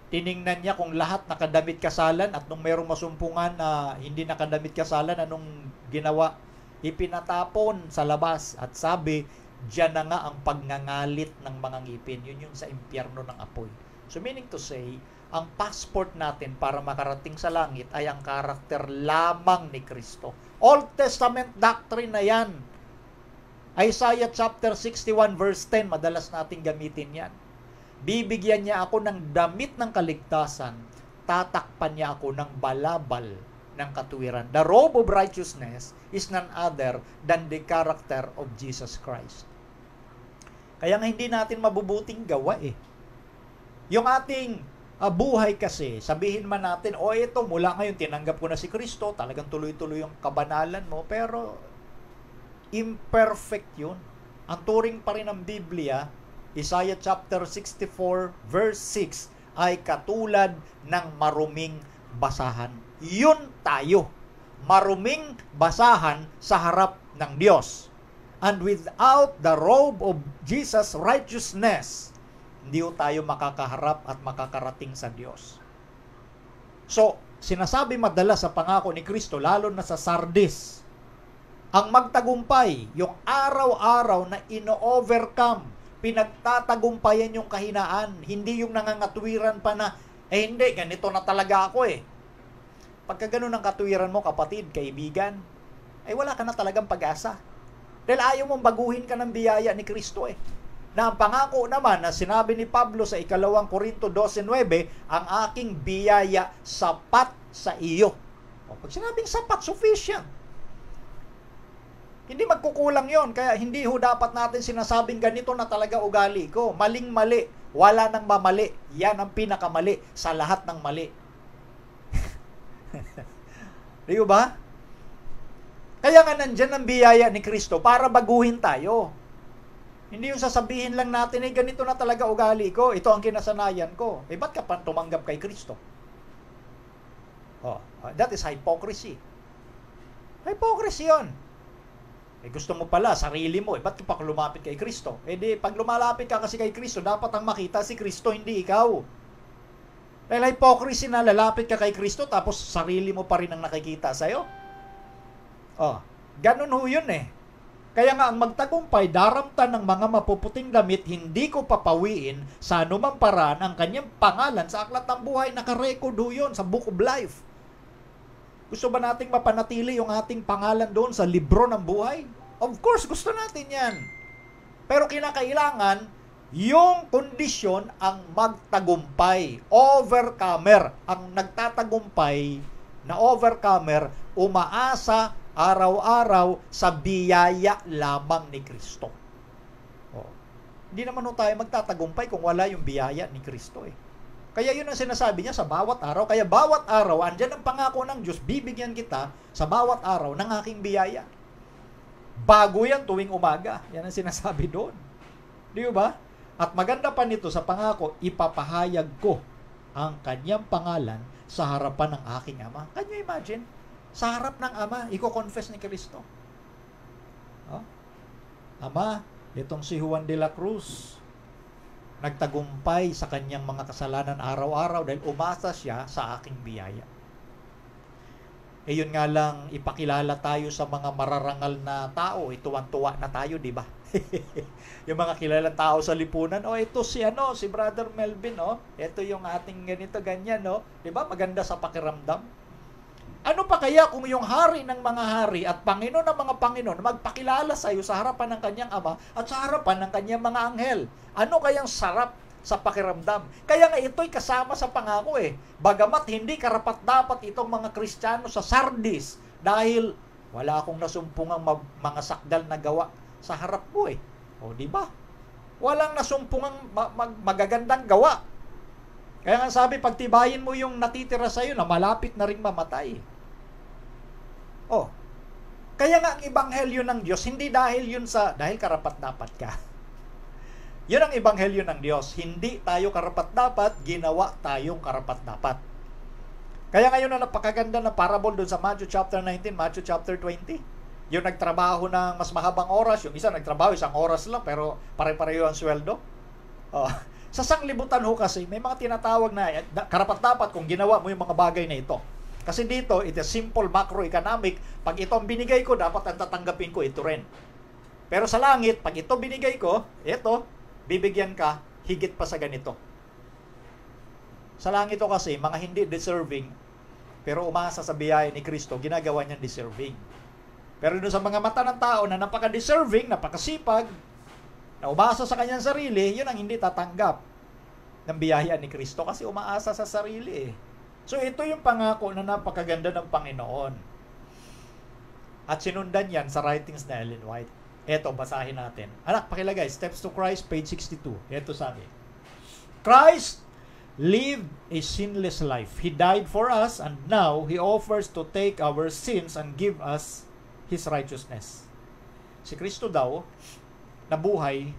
Speaker 2: Tiningnan niya kung lahat nakadamit kasalan at nung mayroong masumpungan na hindi nakadamit kasalan, anong ginawa? Ipinatapon sa labas at sabi, diyan na nga ang pagngangalit ng mga ngipin. Yun yung sa impyerno ng apoy. So meaning to say, ang passport natin para makarating sa langit ay ang karakter lamang ni Kristo. Old Testament doctrine na yan. Isaiah chapter 61 verse 10, madalas nating gamitin yan. Bibigyan niya ako ng damit ng kaligtasan, tatakpan niya ako ng balabal ng katuwiran. The robe of righteousness is none other than the character of Jesus Christ. Kaya nga hindi natin mabubuting gawa eh. Yung ating buhay kasi, sabihin man natin, ito mula ngayon tinanggap ko na si Kristo, talagang tuloy-tuloy yung kabanalan mo, pero imperfect yun. Ang turing pa rin ng Biblia, Isaiah chapter 64 verse 6 ay katulad ng maruming basahan. Yun tayo. Maruming basahan sa harap ng Diyos. And without the robe of Jesus' righteousness, hindi tayo makakaharap at makakarating sa Diyos. So, sinasabi madalas sa pangako ni Kristo, lalo na sa Sardis, ang magtagumpay, yung araw-araw na ino-overcome, pinagtatagumpayan yung kahinaan, hindi yung nangangatwiran pa na, hindi, ganito na talaga ako eh. Pagka ganun ang katwiran mo, kapatid, kaibigan, ay wala ka na talagang pag-asa. Dahil ayaw mong baguhin ka ng biyaya ni Kristo eh. Na ang pangako naman na sinabi ni Pablo sa 2 Korinto 12:9, ang aking biyaya sapat sa iyo. O, pag sinabing sapat, sufficient. Hindi magkukulang yon. Kaya hindi ho dapat natin sinasabing ganito na talaga ugali ko. Maling-mali. Wala nang mamali. Yan ang pinakamali sa lahat ng mali. Di ba? Kaya nga nandyan ang biyaya ni Kristo para baguhin tayo. Hindi yung sasabihin lang natin, ganito na talaga ugali ko. Ito ang kinasanayan ko. Ba't ka pa tumanggap kay Kristo? That is hypocrisy. Hypocrisy yun. Gusto mo pala, sarili mo, ba't ka pa lumapit kay Kristo? Pag lumalapit ka kasi kay Kristo, dapat ang makita si Kristo, hindi ikaw. Dahil hypocrisy na lalapit ka kay Kristo, tapos sarili mo pa rin ang nakikita sa'yo. Ganun ho yun eh. Kaya nga ang magtagumpay, daramtan ng mga mapuputing damit, hindi ko papawiin sa anumang paraan ang kanyang pangalan sa aklat ng buhay. Nakarecord ho yun sa Book of Life. Gusto ba nating mapanatili yung ating pangalan doon sa libro ng buhay? Of course, gusto natin yan. Pero kinakailangan, yung kondisyon ang magtagumpay. Overcomer. Ang nagtatagumpay na overcomer, umaasa araw-araw sa biyaya lamang ni Kristo. Hindi naman tayo magtatagumpay kung wala yung biyaya ni Kristo eh. Kaya yun ang sinasabi niya sa bawat araw. Kaya bawat araw, andyan ang pangako ng Diyos, bibigyan kita sa bawat araw ng aking biyaya. Bago yan tuwing umaga. Yan ang sinasabi doon. Di ba? At maganda pa nito sa pangako, ipapahayag ko ang kanyang pangalan sa harapan ng aking Ama. Can you imagine? Sa harap ng Ama, i-confess ni Kristo. Ama, itong si Juan de la Cruz, nagtagumpay sa kanyang mga kasalanan araw-araw dahil umasa siya sa aking biyaya. Yun nga lang, ipakilala tayo sa mga mararangal na tao. Tuwan-tuwa na tayo, di ba? Yung mga kilalang tao sa lipunan, ito si si Brother Melvin, ito yung ating ganito, ganyan, di ba? Maganda sa pakiramdam. Ano pa kaya kung yung hari ng mga hari at Panginoon ng mga Panginoon magpakilala sa iyo sa harapan ng kanyang Ama at sa harapan ng kanyang mga anghel? Ano kayang sarap sa pakiramdam? Kaya nga ito'y kasama sa pangako eh. Bagamat hindi karapat-dapat itong mga Kristiyano sa Sardis dahil wala akong nasumpungang mga sakdal na gawa sa harap mo eh. Di ba? Walang nasumpungang magagandang gawa. Kaya nga sabi, pagtibayin mo yung natitira sa'yo na malapit na ring mamatay. Oh, kaya nga ang ebanghelyo ng Diyos, hindi dahil karapat-dapat ka. Yun ang ebanghelyo ng Diyos. Hindi tayo karapat-dapat, ginawa tayong karapat-dapat. Kaya ngayon na napakaganda na parable doon sa Matthew chapter 19, Matthew chapter 20. Yung nagtrabaho ng mas mahabang oras, yung isa nagtrabaho 1 oras lang, pero pare-pareho ang sweldo. Oh. Sa sanglibutan ho kasi, may mga tinatawag na karapat-dapat kung ginawa mo yung mga bagay na ito. Kasi dito, it is simple macroeconomic. Pag ito ang binigay ko, dapat ang tatanggapin ko ito rin. Pero sa langit, pag ito binigay ko, ito, bibigyan ka, higit pa sa ganito. Sa langit ito kasi, mga hindi deserving, pero umasa sa biyaya ni Kristo, ginagawa niyang deserving. Pero doon sa mga mata ng tao na napaka-deserving, napakasipag, na umasa sa kanyang sarili, yun ang hindi tatanggap ng biyaya ni Kristo kasi umaasa sa sarili. So ito yung pangako na napakaganda ng Panginoon. At sinundan yan sa writings na Ellen White. Ito, basahin natin. Anak, pakilagay, Steps to Christ, page 62. Ito sabi, Christ lived a sinless life. He died for us and now He offers to take our sins and give us His righteousness. Si Kristo daw, nabuhay,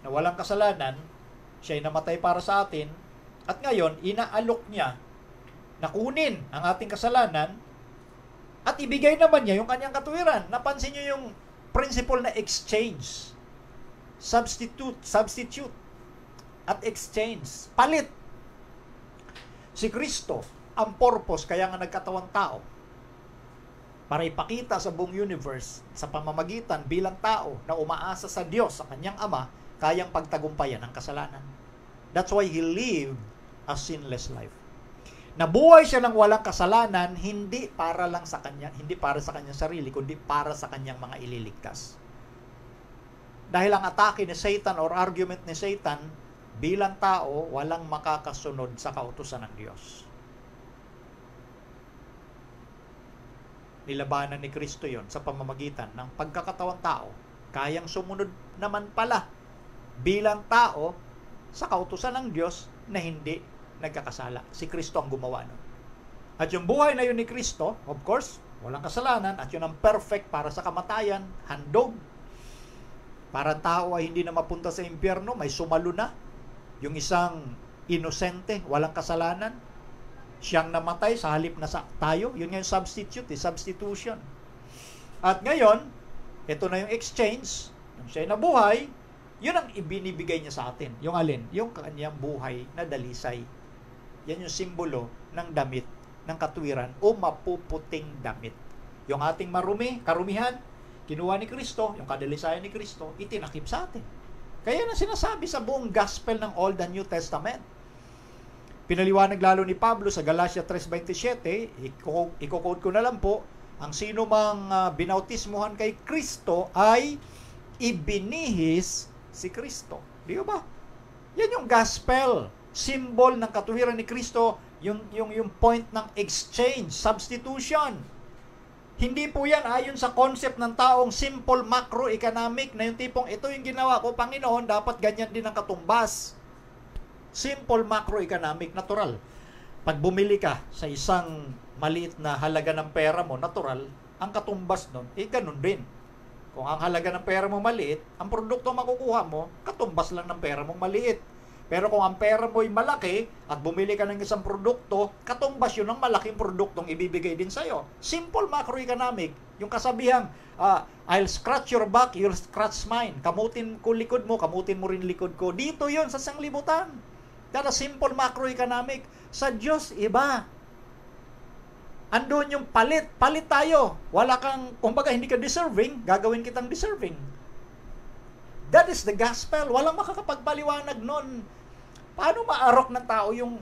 Speaker 2: na walang kasalanan, siya'y namatay para sa atin, at ngayon, inaalok niya na kunin ang ating kasalanan at ibigay naman niya yung kanyang katuwiran. Napansin niyo yung principle na exchange. Substitute at exchange. Palit. Si Kristo, ang purpose, kaya nga nagkatawang tao, para ipakita sa buong universe, sa pamamagitan bilang tao na umaasa sa Diyos, sa kanyang Ama, kayang pagtagumpayan ang kasalanan. That's why He lived a sinless life. Nabuhay siya ng walang kasalanan, hindi para lang sa kanya, hindi para sa kanyang sarili, kundi para sa kanyang mga ililigtas. Dahil ang atake ni Satan or argument ni Satan, bilang tao, walang makakasunod sa kautusan ng Diyos. Nilabanan ni Kristo yon sa pamamagitan ng pagkakatawang tao. Kayang sumunod naman pala bilang tao sa kautusan ng Diyos na hindi nagkakasala. Si Kristo ang gumawa nun. At yung buhay na yun ni Kristo, of course, walang kasalanan, at yun ang perfect para sa kamatayan, handog. Parang tao ay hindi na mapunta sa impyerno, may sumalo na. Yung isang inosente, walang kasalanan, siyang namatay sa halip na tayo. Yun nga yung substitution. At ngayon, ito na yung exchange. Yung siya'y nabuhay, yun ang ibinibigay niya sa atin. Yung alin? Yung kanyang buhay na dalisay. Yan yung simbolo ng damit, ng katuwiran o mapuputing damit. Yung ating karumihan, kinuha ni Kristo, yung kadalisayan ni Kristo, itinakip sa atin. Kaya na sinasabi sa buong gospel ng Old and New Testament. Pinaliwanag lalo ni Pablo sa Galatia 3:27, i-quote ko na lang po, ang sino mang binautismuhan kay Kristo ay ibinihis si Kristo. Di ba? Yan yung gospel, symbol ng katuwiran ni Kristo, yung point ng exchange, substitution. Hindi po yan ayon sa concept ng taong simple macroeconomic na yung tipong ito yung ginawa ko, Panginoon, dapat ganyan din ang katumbas. Simple macroeconomic, natural. Pag bumili ka sa isang maliit na halaga ng pera mo, natural, ang katumbas nun, ganun din. Kung ang halaga ng pera mo maliit, ang produkto makukuha mo, katumbas lang ng pera mong maliit. Pero kung ang pera mo ay malaki at bumili ka ng isang produkto, katumbas yun ng malaking produktong ibibigay din sa'yo. Simple macroeconomic. Yung kasabihang, I'll scratch your back, you'll scratch mine. Kamutin ko likod mo, kamutin mo rin likod ko. Dito yun sa sanglibutan. Kaya simple macroeconomic. Sa Diyos, iba. Andun yung palit. Palit tayo. Wala kang, kumbaga hindi ka deserving, gagawin kitang deserving. That is the gospel. Walang makakapagpaliwanag nun. Paano maarok ng tao yung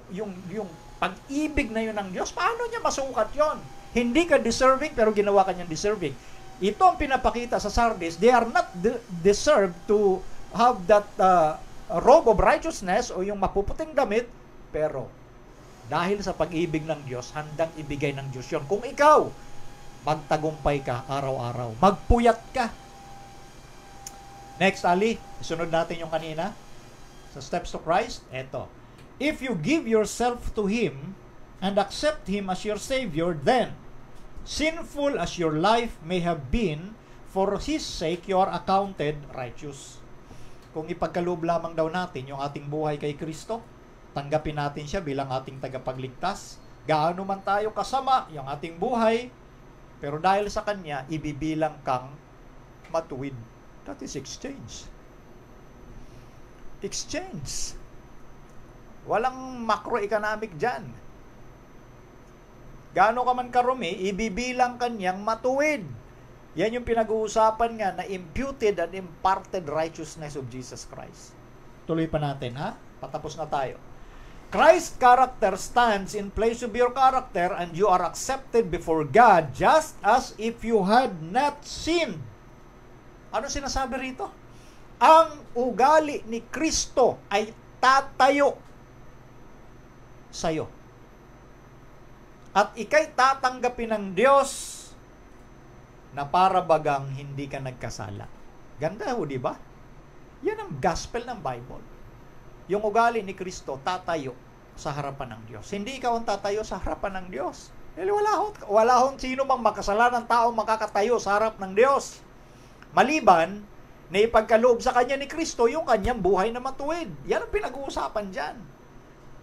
Speaker 2: pag-ibig na yun ng Diyos? Paano niya masukat yon? Hindi ka deserving, pero ginawa ka niyang deserving. Ito ang pinapakita sa Sardis. They are not deserved to have that robe of righteousness o yung mapuputing damit, pero dahil sa pag-ibig ng Diyos, handang ibigay ng Diyos yon. Kung ikaw, magtagumpay ka araw-araw. Magpuyat ka. Next, Ali, isunod natin yung kanina. Sa Steps to Christ, eto. If you give yourself to Him and accept Him as your Savior, then, sinful as your life may have been, for His sake you are accounted righteous. Kung ipagkaloob lamang daw natin yung ating buhay kay Kristo, tanggapin natin siya bilang ating tagapagligtas, gaano man tayo kasama yung ating buhay, pero dahil sa Kanya, ibibilang kang matuwid. That is exchange. Exchange. Walang macroeconomic dyan. Gaano ka man karumi, ibibilang kanyang matuwid. Yan yung pinag-uusapan nga na imputed and imparted righteousness of Jesus Christ. Tuloy pa natin, ha? Patapos na tayo. Christ's character stands in place of your character, and you are accepted before God just as if you had not sinned. Ano sinasabi rito? Ang ugali ni Kristo ay tatayo sa'yo. At ikay tatanggapin ng Diyos na para bagang hindi ka nagkasala. Ganda ho, di ba? Yan ang gospel ng Bible. Yung ugali ni Kristo, tatayo sa harapan ng Diyos. Hindi ikaw ang tatayo sa harapan ng Diyos. Wala hong sino mang makasalanan tao makakatayo sa harap ng Diyos. Maliban na ipagkaloob sa Kanya ni Kristo yung Kanyang buhay na matuwid. Yan ang pinag-uusapan dyan.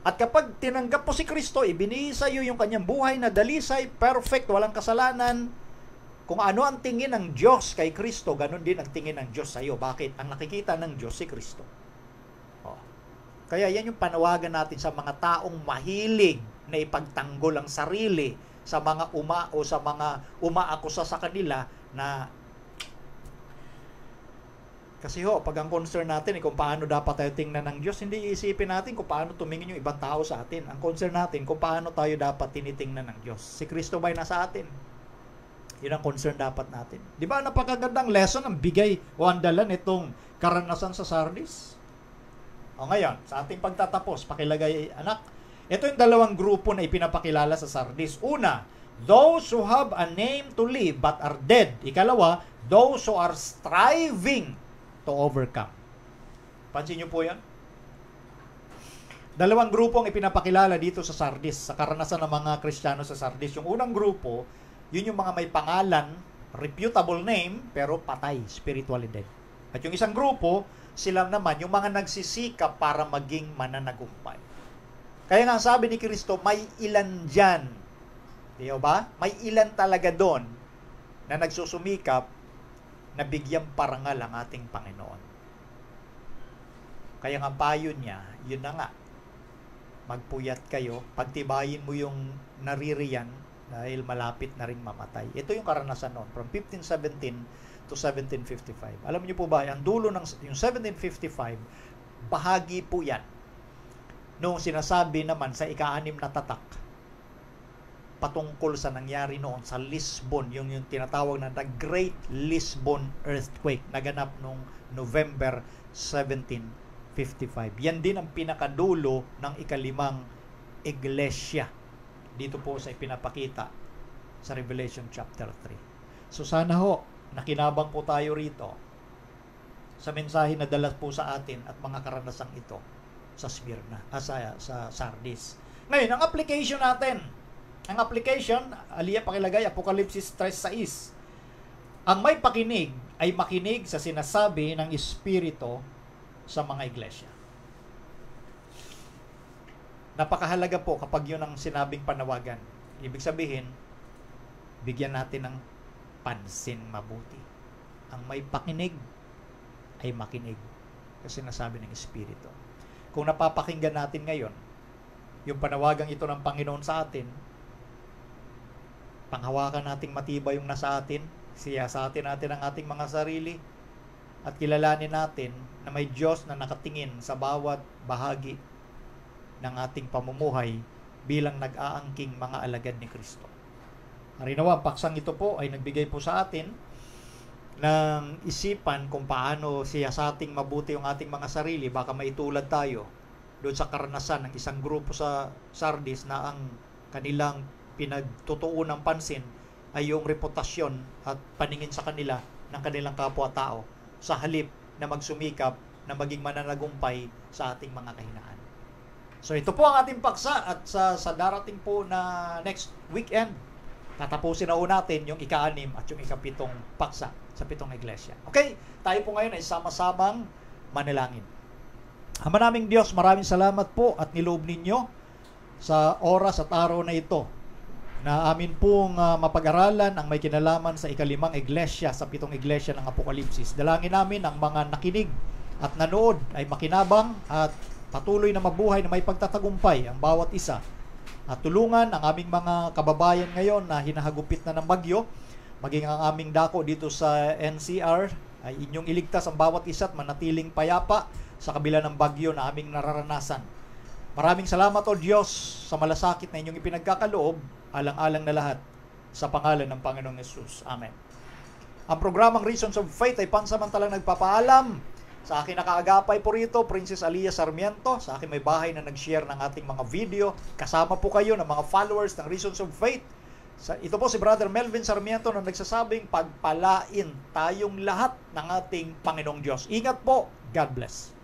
Speaker 2: At kapag tinanggap po si Kristo, ibinigay sa iyo yung Kanyang buhay na dalisay, perfect, walang kasalanan. Kung ano ang tingin ng Diyos kay Kristo, ganun din ang tingin ng Diyos sa iyo. Bakit? Ang nakikita ng Diyos si Kristo. Kaya yan yung panawagan natin sa mga taong mahilig na ipagtanggol ang sarili sa mga sa mga umaakusa sa kanila na kasi pag ang concern natin kung paano dapat tayo tingnan ng Diyos, hindi iisipin natin kung paano tumingin yung ibang tao sa atin. Ang concern natin kung paano tayo dapat tinitingnan ng Diyos. Si Kristo ba'y nasa atin? Yun ang concern dapat natin. Di ba napakagandang lesson ang bigay o andalan itong karanasan sa Sardis? O ngayon, sa ating pagtatapos, pakilagay, anak, ito yung dalawang grupo na ipinapakilala sa Sardis. Una, those who have a name to live but are dead. Ikalawa, those who are striving to overcome. Pansin niyo po yan? Dalawang grupong ipinapakilala dito sa Sardis, sa karanasan ng mga Kristiyano sa Sardis. Yung unang grupo, yun yung mga may pangalan, reputable name, pero patay, spiritually dead. At yung isang grupo, sila naman, yung mga nagsisikap para maging mananagumpay. Kaya nga sabi ni Kristo, may ilan dyan. Di ba? May ilan talaga doon na nagsusumikap na bigyang parangal ang ating Panginoon. Kaya nga payo niya, yun na nga. Magpuyat kayo, pagtibayin mo yung naririyan dahil malapit na rin mamatay. Ito yung karanasan noon, from 1517 to 1755. Alam niyo po ba, ang dulo ng yung 1755, bahagi po yan noong sinasabi naman sa ika-6 na tatak patungkol sa nangyari noon sa Lisbon, yung tinatawag na The Great Lisbon Earthquake, naganap noong November 1755. Yan din ang pinakadulo ng ika-5 iglesia dito po sa ipinapakita sa Revelation chapter 3. So sana ho, nakinabang po tayo rito sa mensahe na dala po sa atin at mga karanasang ito sa Smyrna, sa Sardis. Ngayon, ang application natin. Ang application, aliya pakilagay, Apokalipsis 3:6. Ang may pakinig ay makinig sa sinasabi ng Espiritu sa mga iglesia. Napakahalaga po kapag yun ang sinabing panawagan. Ibig sabihin, bigyan natin ng pansin mabuti. Ang may pakinig ay makinig kasi nasabi ng Espiritu. Kung napapakinggan natin ngayon yung panawagang ito ng Panginoon sa atin, panghawakan nating matibay yung nasa atin, siyasatin natin ang ating mga sarili, at kilalanin natin na may Diyos na nakatingin sa bawat bahagi ng ating pamumuhay bilang nag-aangking mga alagad ni Kristo. Harinawa, ang paksang ito po ay nagbigay po sa atin ng isipan kung paano siyasating mabuti yung ating mga sarili. Baka maitulad tayo doon sa karanasan ng isang grupo sa Sardis na ang kanilang pinagtutuon ng pansin ay yung reputasyon at paningin sa kanila ng kanilang kapwa-tao sa halip na magsumikap na maging mananagumpay sa ating mga kahinaan. So ito po ang ating paksa at sa darating po na next weekend, tatapusin na natin yung ika-6 at yung ika-7 paksa sa 7 iglesia. Okay, tayo po ngayon ay sama-samang manalangin. Ama naming Diyos, maraming salamat po at niloob ninyo sa oras at araw na ito na amin pong mapag-aralan ang may kinalaman sa ika-5 iglesia sa 7 iglesia ng Apokalipsis. Dalangin namin ang mga nakinig at nanood ay makinabang at patuloy na mabuhay na may pagtatagumpay ang bawat isa. At tulungan ang aming mga kababayan ngayon na hinahagupit na ng bagyo, maging ang aming dako dito sa NCR ay inyong iligtas ang bawat isa at manatiling payapa sa kabila ng bagyo na aming nararanasan. Maraming salamat o Diyos sa malasakit na inyong ipinagkakaloob, alang-alang na lahat sa pangalan ng Panginoong Yesus. Amen. Ang programang Reasons of Faith ay pansamantalang nagpapaalam. Sa akin nakaagapay po rito, Princess Alia Sarmiento. Sa akin may bahay na nag-share ng ating mga video. Kasama po kayo ng mga followers ng Reasons of Faith. Ito po si Brother Melvin Sarmiento na nagsasabing pagpalain tayong lahat ng ating Panginoong Diyos. Ingat po. God bless.